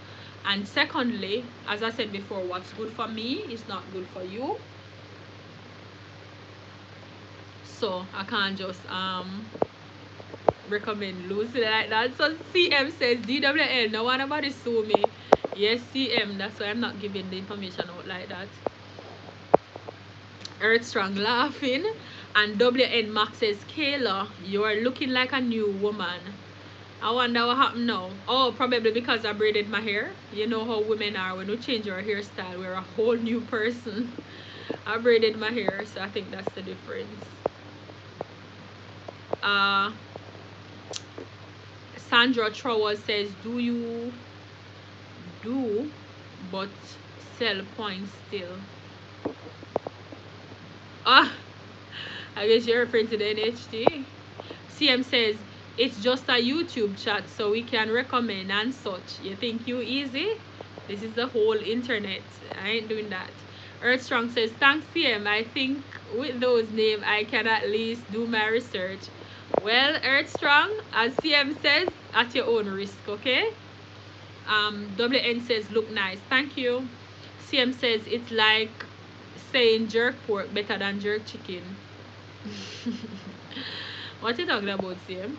And secondly, as I said before, what's good for me is not good for you. So I can't just recommend Lucy like that. So CM says DWL, no one about sue me. Yes, CM, that's why I'm not giving the information out like that. Earth Strong laughing. And WN Max says, Kayla, you are looking like a new woman. I wonder what happened now. Oh, probably because I braided my hair. You know how women are when we change our hairstyle, we're a whole new person. I braided my hair, so I think that's the difference. Uh, Sandra Trowell says, do you do but sell points still? Ah, I guess you're referring to the NHT. CM says, it's just a YouTube chat so we can recommend and such. You think you easy? This is the whole internet. I ain't doing that. Earthstrong says, thanks CM. I think with those names I can at least do my research. Well, Earthstrong, as CM says, at your own risk, okay? WN says, look nice. Thank you. CM says, it's like saying jerk pork better than jerk chicken. What you talking about, CM?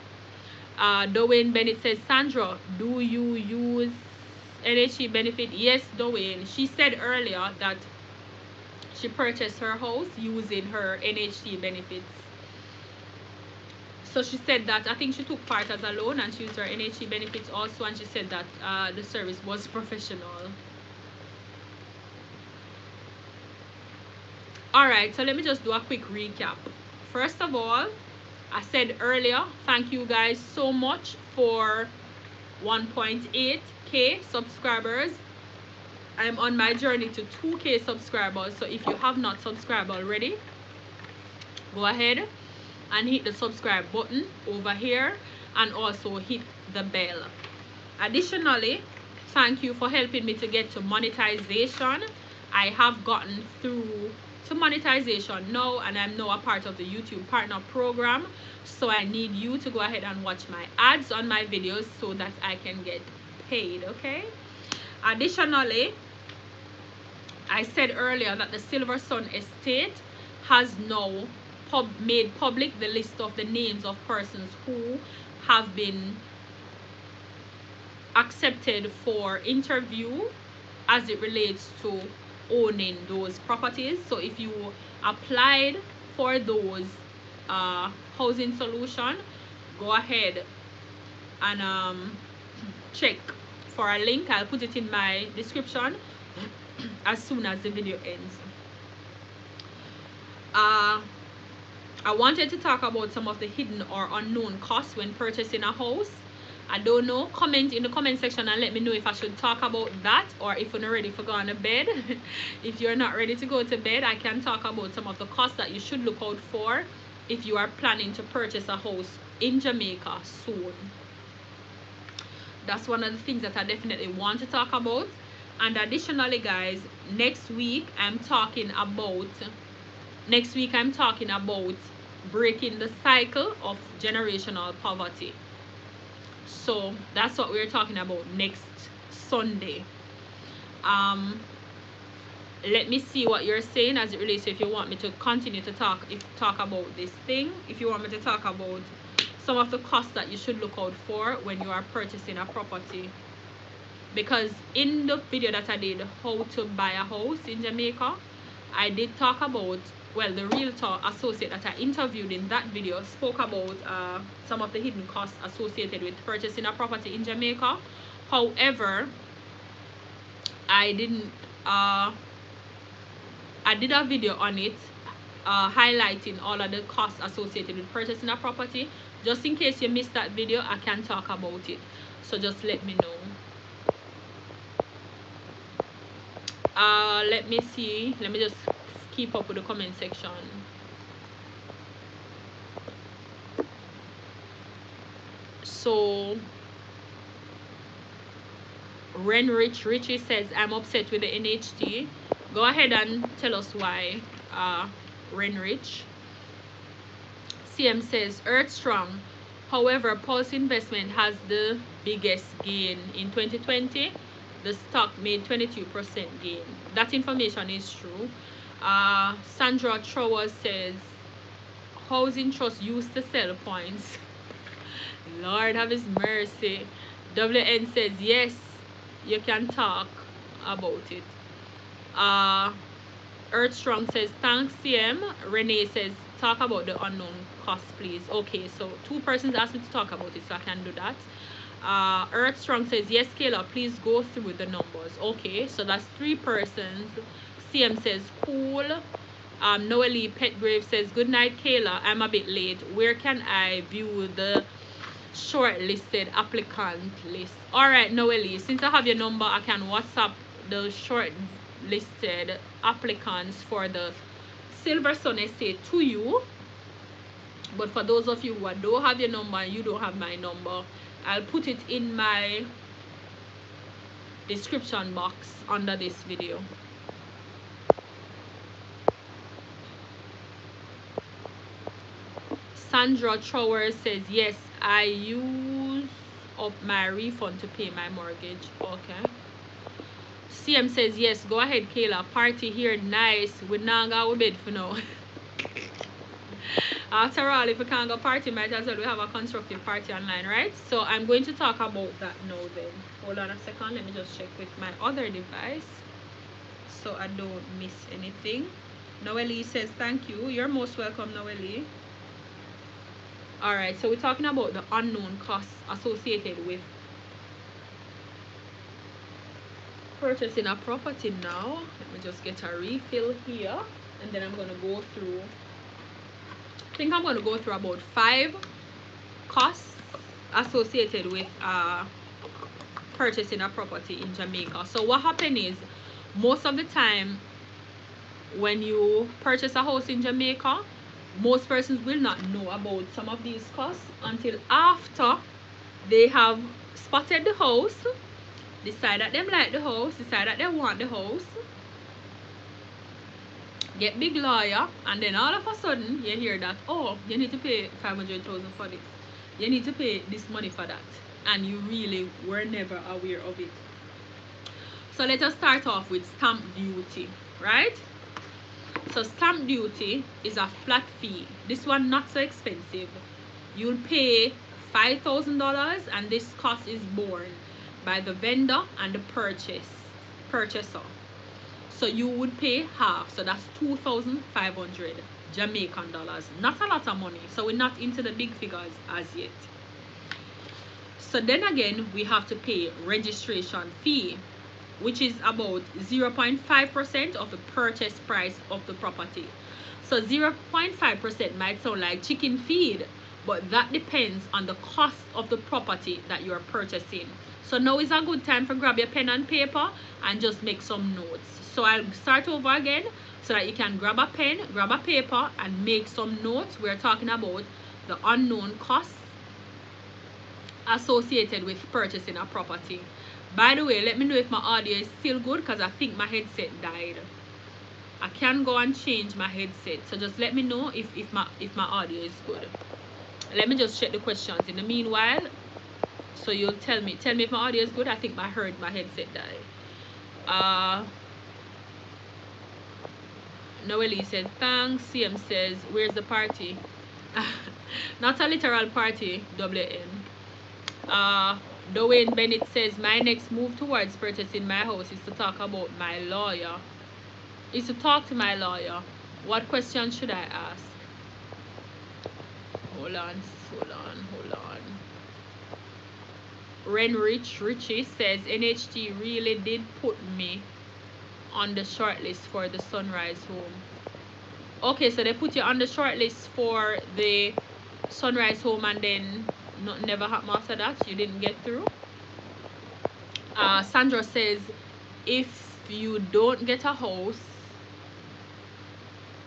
Dwayne Bennett says, Sandra, do you use NHE benefit? Yes, Dwayne. She said earlier that she purchased her house using her NHE benefits. So she said that I think she took part as a loan and she used her NHE benefits also, and she said that the service was professional. Alright, so let me just do a quick recap. First of all, I said earlier, thank you guys so much for 1.8k subscribers. I'm on my journey to 2k subscribers, so if you have not subscribed already, go ahead and hit the subscribe button over here and also hit the bell. Additionally, thank you for helping me to get to monetization. I have gotten through to monetization now, and I'm now a part of the YouTube partner program, so I need you to go ahead and watch my ads on my videos so that I can get paid. Okay, additionally, I said earlier that the Silver Sun Estate has now made public the list of the names of persons who have been accepted for interview as it relates to owning those properties. So if you applied for those housing solution, go ahead and check for a link. I'll put it in my description as soon as the video ends. I wanted to talk about some of the hidden or unknown costs when purchasing a house. I don't know. Comment in the comment section and let me know if I should talk about that, or if you're not ready for going to bed. If you're not ready to go to bed, I can talk about some of the costs that you should look out for if you are planning to purchase a house in Jamaica soon. That's one of the things that I definitely want to talk about. And additionally, guys, next week I'm talking about breaking the cycle of generational poverty. So that's what we're talking about next Sunday. Let me see what you're saying as it relates to if you want me to continue to talk about this thing, if you want me to talk about some of the costs that you should look out for when you are purchasing a property. Because in the video that I did, how to buy a house in Jamaica, I did talk about, well, the realtor associate that I interviewed in that video spoke about some of the hidden costs associated with purchasing a property in Jamaica. However, I did a video on it highlighting all of the costs associated with purchasing a property. Just in case you missed that video, I can talk about it, so just let me know. Let me see, let me just keep up with the comment section. So Richie says, I'm upset with the NHT. Go ahead and tell us why, Renrich. CM says, Earth Strong. However, Pulse Investment has the biggest gain in 2020. The stock made 22% gain. That information is true. Sandra Trower says, Housing Trust used to sell points. Lord have his mercy. WN says yes, you can talk about it. uh Earth Strong says thanks CM. Renee says talk about the unknown cost please. Okay, so two persons asked me to talk about it, so I can do that. Earth Strong says yes Kayla, please go through the numbers. Okay, so that's three persons. CM says cool. Noelle Petgrave says good night Kayla, I'm a bit late, where can I view the shortlisted applicant list? All right, Noelle, since I have your number, I can WhatsApp the shortlisted applicants for the Silver Sun Estate to you. But for those of you who don't have your number and you don't have my number, I'll put it in my description box under this video. Sandra Trower says yes, I use up my refund to pay my mortgage. Okay. CM says yes, go ahead Kayla, party here nice, we now go bed for now. After all, if we can't go party, might as well we have a constructive party online, right? So I'm going to talk about that now then. Hold on a second, let me just check with my other device so I don't miss anything. Noelle says thank you, you're most welcome Noelle. All right, so we're talking about the unknown costs associated with purchasing a property now. Let me just get a refill here, and then I'm going to go through, I think I'm going to go through about 5 costs associated with purchasing a property in Jamaica. So what happened is, most of the time when you purchase a house in Jamaica, most persons will not know about some of these costs until after they have spotted the house, decide that they like the house, decide that they want the house, get big lawyer, and then all of a sudden you hear that, oh, you need to pay 500,000 for this, you need to pay this money for that, and you really were never aware of it. So let us start off with stamp duty, right? So stamp duty is a flat fee. This one not so expensive. You'll pay $5,000, and this cost is borne by the vendor and the purchaser. So you would pay half, so that's 2,500 Jamaican dollars. Not a lot of money, so we're not into the big figures as yet. So then again, we have to pay registration fee, which is about 0.5% of the purchase price of the property. So 0.5% might sound like chicken feed, but that depends on the cost of the property that you are purchasing. So now is a good time for grab your pen and paper and just make some notes. So I'll start over again so that you can grab a pen, grab a paper, and make some notes. We're talking about the unknown costs associated with purchasing a property. By the way, let me know if my audio is still good, because I think my headset died. I can go and change my headset, so just let me know if my audio is good. Let me just check the questions in the meanwhile, so you'll tell me if my audio is good. I think I heard my headset die. Noelle says thanks. CM says where's the party? Not a literal party, WN. Dwayne Bennett says my next move towards purchasing my house is to talk about my lawyer. Is to talk to my lawyer. What questions should I ask? Hold on. Richie says NHT really did put me on the shortlist for the Sunrise home. Okay, so they put you on the shortlist for the Sunrise home, and then nothing never happened after that. You didn't get through. Sandra says if you don't get a house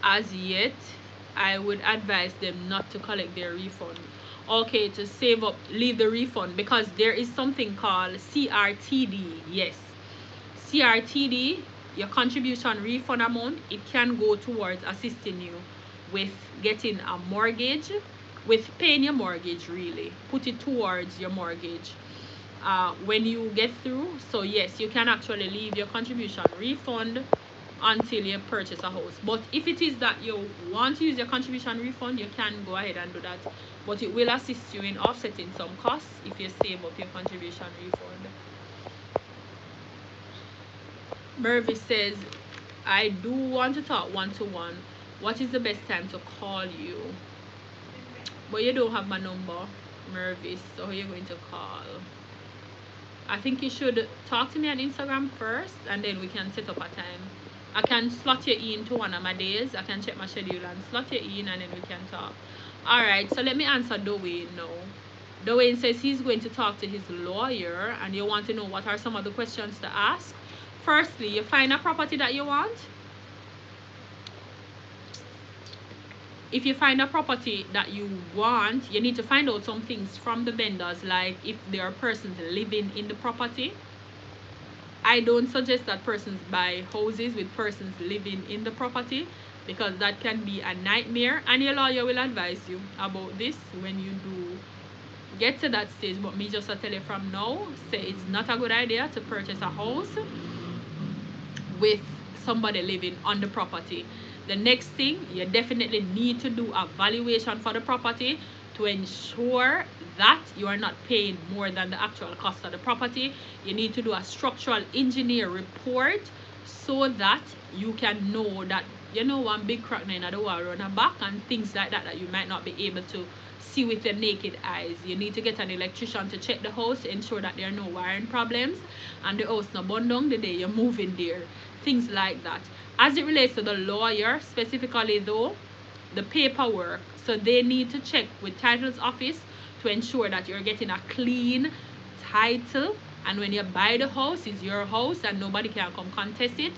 as yet, I would advise them not to collect their refund. Okay, to save up, leave the refund, because there is something called CRTD. Yes, CRTD, your contribution refund amount, it can go towards assisting you with getting a mortgage, with paying your mortgage, really put it towards your mortgage when you get through. So yes, you can actually leave your contribution refund until you purchase a house. But if it is that you want to use your contribution refund, you can go ahead and do that, but it will assist you in offsetting some costs if you save up your contribution refund. Mervis says, I do want to talk one-to-one. What is the best time to call you? But you don't have my number, Mervis, so who are you going to call? I think you should talk to me on Instagram first, and then we can set up a time. I can slot you in to one of my days. I can check my schedule and slot you in, and then we can talk. All right, so let me answer Dwayne now. Dwayne says he's going to talk to his lawyer, and you want to know what are some of the questions to ask. Firstly, you find a property that you want. If you find a property that you want, you need to find out some things from the vendors, like if there are persons living in the property. I don't suggest that persons buy houses with persons living in the property, because that can be a nightmare, and your lawyer will advise you about this when you do get to that stage. But me just tell you from now, say it's not a good idea to purchase a house with somebody living on the property. The next thing, you definitely need to do a valuation for the property to ensure that you are not paying more than the actual cost of the property. You need to do a structural engineer report so that you can know that, you know, one big crack in the wall run back and things like that that you might not be able to see with your naked eyes. You need to get an electrician to check the house, ensure that there are no wiring problems and the house not burn down the day you're moving there. Things like that. As it relates to the lawyer specifically though, the paperwork, so they need to check with title's office to ensure that you're getting a clean title, and when you buy the house, it's your house and nobody can come contest it,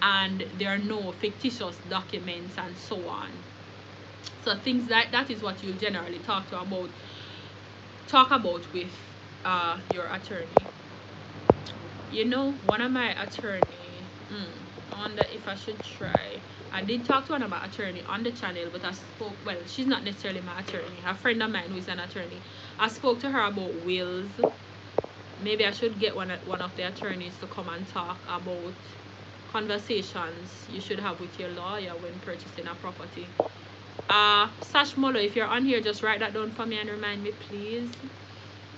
and there are no fictitious documents and so on. So things like that is what you'll generally talk about with your attorney. You know, one of my attorney, I wonder if I should try. I did talk to one of my attorney on the channel, but I spoke, well, she's not necessarily my attorney, a friend of mine who is an attorney. I spoke to her about wills. Maybe I should get one of the attorneys to come and talk about conversations you should have with your lawyer when purchasing a property. Sash Molo, if you're on here, just write that down for me and remind me, please.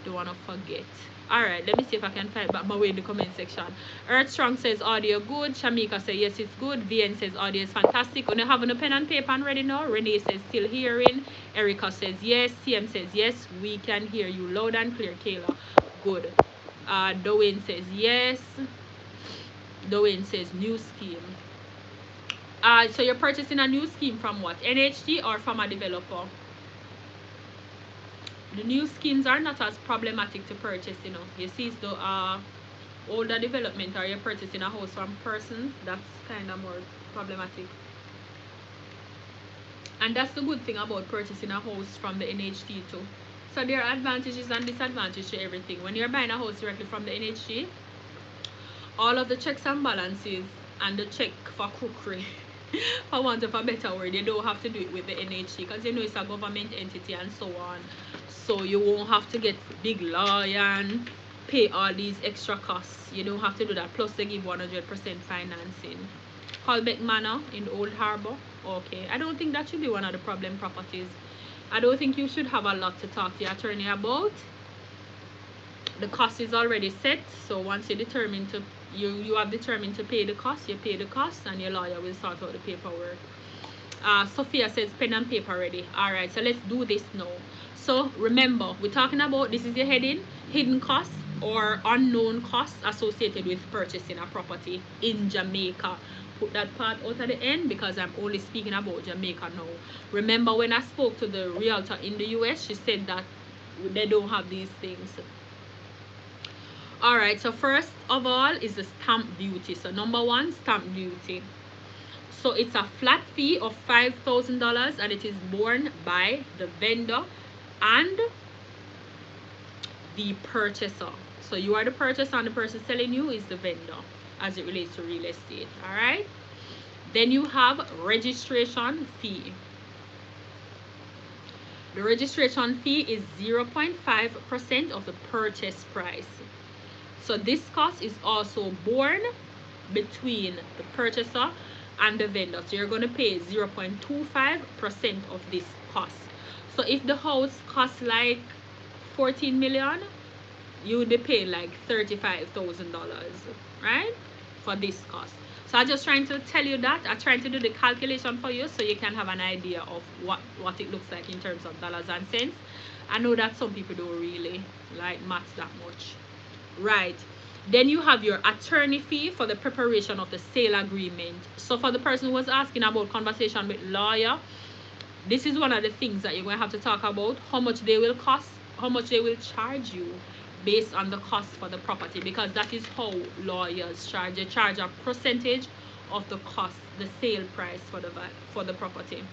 Don't want to forget. Alright, let me see if I can find back my way in the comment section. Earth Strong says audio good. Shamika says yes, it's good. VN says audio is fantastic. When you having a pen and paper and ready now. Renee says still hearing. Erica says yes. CM says yes, we can hear you loud and clear. Kayla, good. Dwayne says yes. Dwayne says new scheme. So you're purchasing a new scheme from what? NHT or from a developer? The new schemes are not as problematic to purchase, you know. You see, it's the older development, or you're purchasing a house from persons, that's kind of more problematic. And that's the good thing about purchasing a house from the NHT too. So there are advantages and disadvantages to everything. When you're buying a house directly from the NHT, all of the checks and balances and the check for crookery, for want of a better word, you don't have to do it with the NHT, because you know it's a government entity and so on. So you won't have to get big lawyer and pay all these extra costs. You don't have to do that. Plus they give 100% financing. Holbeck Manor in Old Harbor. Okay, I don't think that should be one of the problem properties. I don't think you should have a lot to talk to your attorney about. The cost is already set, so once you determine to you have determined to pay the cost, you pay the cost, and your lawyer will sort out the paperwork. Sophia says pen and paper ready. Alright, so let's do this now. So remember, we're talking about, this is your heading, hidden costs or unknown costs associated with purchasing a property in Jamaica. Put that part out at the end because I'm only speaking about Jamaica now. Remember when I spoke to the realtor in the US, she said that they don't have these things. Alright, so first of all is the stamp duty. So number one, stamp duty. So it's a flat fee of $5,000 and it is borne by the vendor and the purchaser. So you are the purchaser and the person selling you is the vendor as it relates to real estate. Alright, then you have registration fee. The registration fee is 0.5% of the purchase price. So this cost is also borne between the purchaser and the vendor. So you're going to pay 0.25% of this cost. So if the house costs like 14 million, you would be paying like $35,000, right, for this cost. So I'm just trying to tell you that. I'm trying to do the calculation for you so you can have an idea of what it looks like in terms of dollars and cents. I know that some people don't really like maths that much, right? Then you have your attorney fee for the preparation of the sale agreement. So for the person who was asking about conversation with lawyer, this is one of the things that you're going to have to talk about, how much they will cost, how much they will charge you based on the cost for the property, because that is how lawyers charge. They charge a percentage of the cost, the sale price for the property.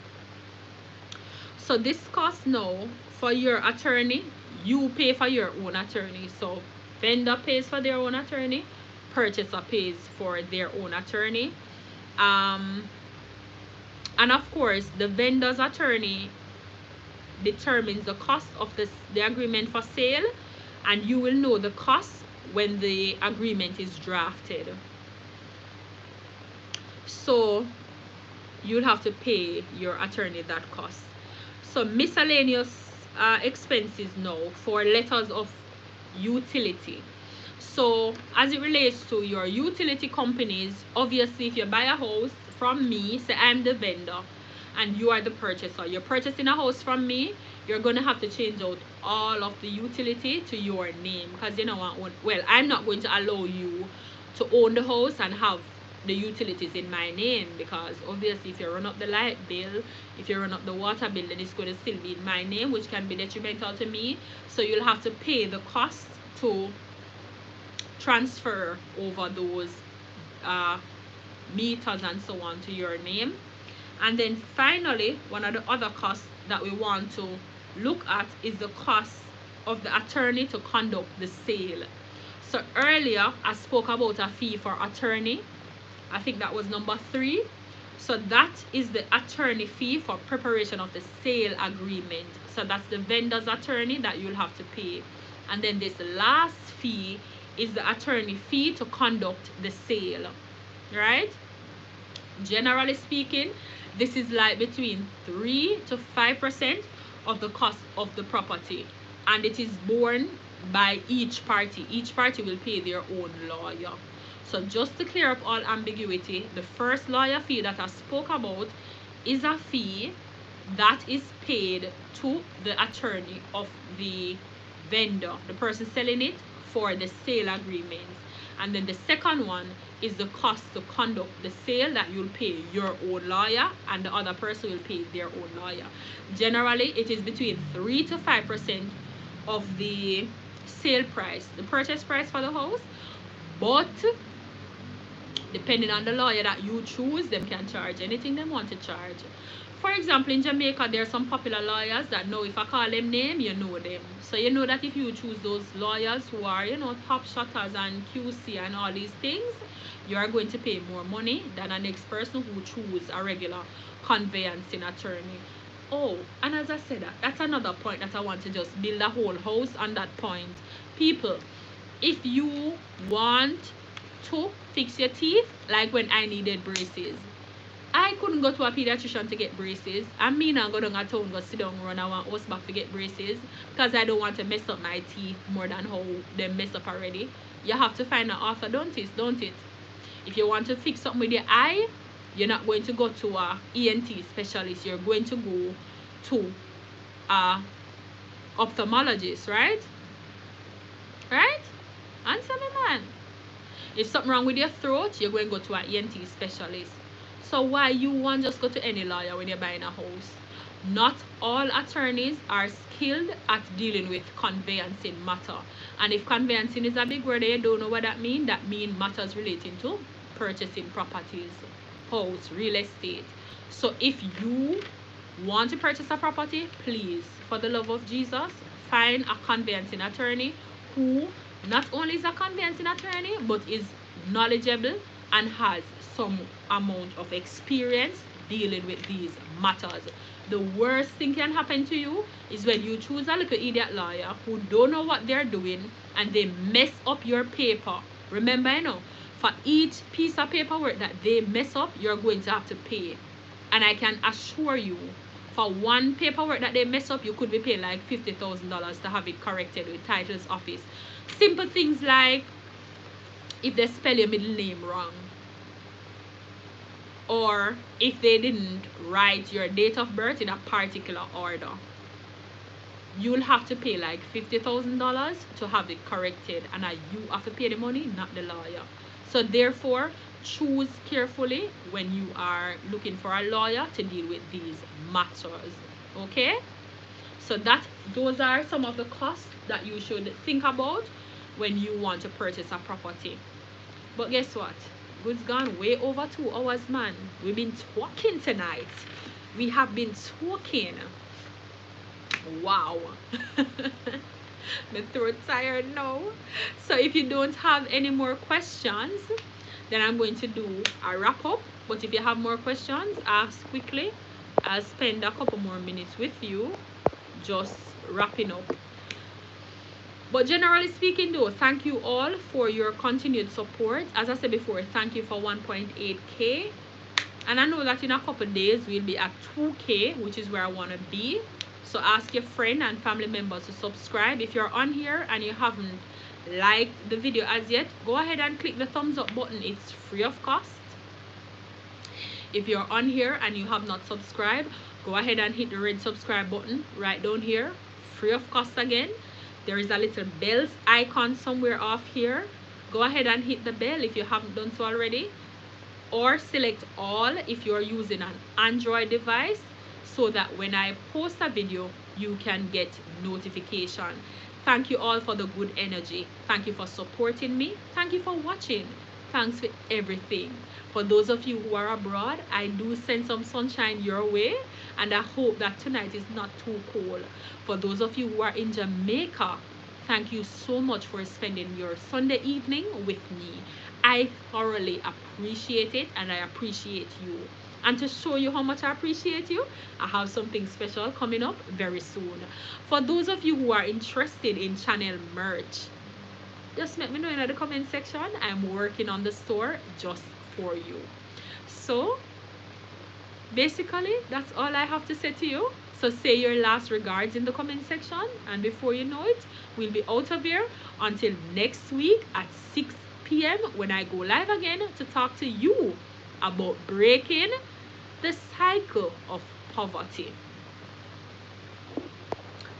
So this cost now for your attorney, you pay for your own attorney. So vendor pays for their own attorney, purchaser pays for their own attorney. And of course, the vendor's attorney determines the cost of the agreement for sale, and you will know the cost when the agreement is drafted. So you'll have to pay your attorney that cost. So miscellaneous expenses now for letters of utility. So as it relates to your utility companies, obviously if you buy a house from me, say I'm the vendor and you are the purchaser, you're purchasing a house from me, you're going to have to change out all of the utility to your name, because you know what, well, I'm not going to allow you to own the house and have the utilities in my name, because obviously if you run up the light bill, if you run up the water bill, then it's going to still be in my name, which can be detrimental to me. So you'll have to pay the cost to transfer over those meters and so on to your name. And then finally, one of the other costs that we want to look at is the cost of the attorney to conduct the sale. So earlier I spoke about a fee for attorney. I think that was number 3. So that is the attorney fee for preparation of the sale agreement. So that's the vendor's attorney that you'll have to pay. And then this last fee is the attorney fee to conduct the sale, right? Generally speaking, this is like between 3 to 5% of the cost of the property, and it is borne by each party. Each party will pay their own lawyer. So just to clear up all ambiguity, the first lawyer fee that I spoke about is a fee that is paid to the attorney of the vendor, the person selling it, for the sale agreement. And then the second one is the cost to conduct the sale, that you'll pay your own lawyer and the other person will pay their own lawyer. Generally, it is between 3 to 5% of the sale price, the purchase price for the house. But depending on the lawyer that you choose, them can charge anything they want to charge. For example, in Jamaica, there are some popular lawyers that know if I call them name, you know them. So you know that if you choose those lawyers who are, you know, top shutters and QC and all these things, you are going to pay more money than the next person who choose a regular conveyancing attorney. Oh, and as I said, that's another point that I want to just build a whole house on that point. People, if you want to fix your teeth, like when I needed braces, I couldn't go to a pediatrician to get braces. I mean, I'm going to go town, go sit down, run around house back to get braces, because I don't want to mess up my teeth more than how they mess up already. You have to find an orthodontist, don't it? If you want to fix something with your eye, you're not going to go to a ENT specialist. You're going to go to a ophthalmologist, right? Right? Answer me, man. If something wrong with your throat, you're going to go to an ENT specialist. So why you want just go to any lawyer when you're buying a house? Not all attorneys are skilled at dealing with conveyancing matter. And if conveyancing is a big word and you don't know what that means matters relating to purchasing properties, house, real estate. So if you want to purchase a property, please, for the love of Jesus, find a conveyancing attorney who not only is a conveyancing attorney, but is knowledgeable and has some amount of experience dealing with these matters. The worst thing can happen to you is when you choose a little idiot lawyer who don't know what they're doing and they mess up your paper. Remember, you know, For each piece of paperwork that they mess up, you're going to have to pay. And I can assure you, for one paperwork that they mess up, you could be paying like $50,000 to have it corrected with titles office. Simple things like if they spell your middle name wrong, or if they didn't write your date of birth in a particular order, you'll have to pay like $50,000 to have it corrected, and you have to pay the money, not the lawyer. So therefore, choose carefully when you are looking for a lawyer to deal with these matters. Okay, so those are some of the costs that you should think about when you want to purchase a property. But guess what? Goods gone way over 2 hours, man. We've been talking tonight. We have been talking. Wow. My throat tired now. So if you don't have any more questions, then I'm going to do a wrap up. But if you have more questions, ask quickly. I'll spend a couple more minutes with you just wrapping up. But generally speaking though, thank you all for your continued support. As I said before, thank you for 1.8k. And I know that in a couple days we'll be at 2k, which is where I want to be. So ask your friend and family members to subscribe. If you're on here and you haven't liked the video as yet, go ahead and click the thumbs up button. It's free of cost. If you're on here and you have not subscribed, go ahead and hit the red subscribe button right down here, free of cost again. There is a little bell icon somewhere off here. Go ahead and hit the bell if you haven't done so already, or select all if you're using an Android device, so that when I post a video you can get notification. Thank you all for the good energy. Thank you for supporting me. Thank you for watching. Thanks for everything. For those of you who are abroad, I do send some sunshine your way, and I hope that tonight is not too cold. For those of you who are in Jamaica, thank you so much for spending your Sunday evening with me. I thoroughly appreciate it, and I appreciate you. And to show you how much I appreciate you, I have something special coming up very soon. For those of you who are interested in channel merch, just let me know in the comment section. I'm working on the store just for you. So basically that's all I have to say to you. So say your last regards in the comment section, and before you know it, we'll be out of here until next week at 6 p.m. when I go live again to talk to you about breaking the cycle of poverty.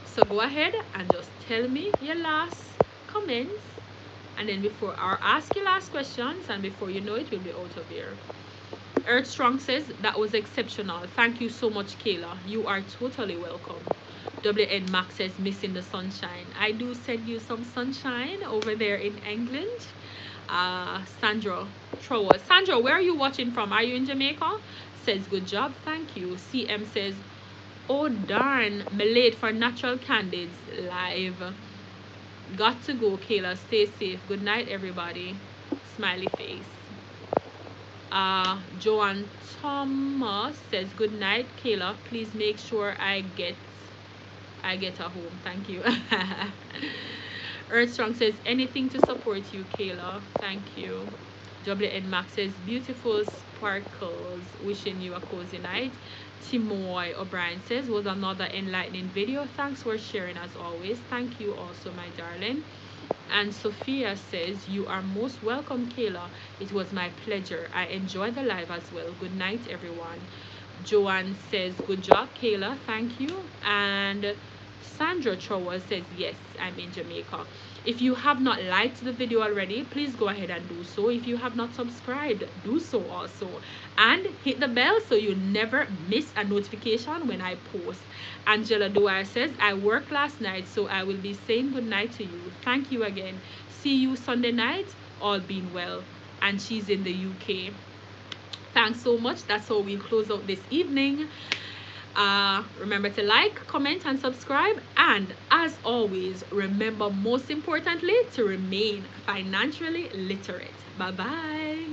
So go ahead and just tell me your last comments, and then before I'll ask your last questions, and before you know it, we'll be out of here. Earth Strong says that was exceptional. Thank you so much, Kayla. You are totally welcome. WN Max says missing the sunshine. I do send you some sunshine over there in England. Sandra Trower. Sandra, where are you watching from? Are you in Jamaica? Says good job. Thank you. CM says, oh darn, me late for Natural Candids live. Got to go, Kayla. Stay safe. Good night, everybody. Smiley face. Joanne Thomas says good night, Kayla. Please make sure I get a home. Thank you. Earthstrong says anything to support you, Kayla. Thank you. WN Max says beautiful sparkles. Wishing you a cozy night. Timoy O'Brien says was another enlightening video. Thanks for sharing as always. Thank you also, my darling. And Sophia says you are most welcome, Kayla. It was my pleasure. I enjoyed the live as well. Good night, everyone. Joanne says good job, Kayla. Thank you. And Sandra Trower says yes, I'm in Jamaica. If you have not liked the video already, please go ahead and do so. If you have not subscribed, do so also, and hit the bell so you never miss a notification when I post. Angela Dwyer says I worked last night, so I will be saying good night to you. Thank you again. See you Sunday night, all being well. And she's in the UK. Thanks so much. That's how we close out this evening. Remember to like, comment, and subscribe. And as always, remember most importantly to remain financially literate. Bye bye.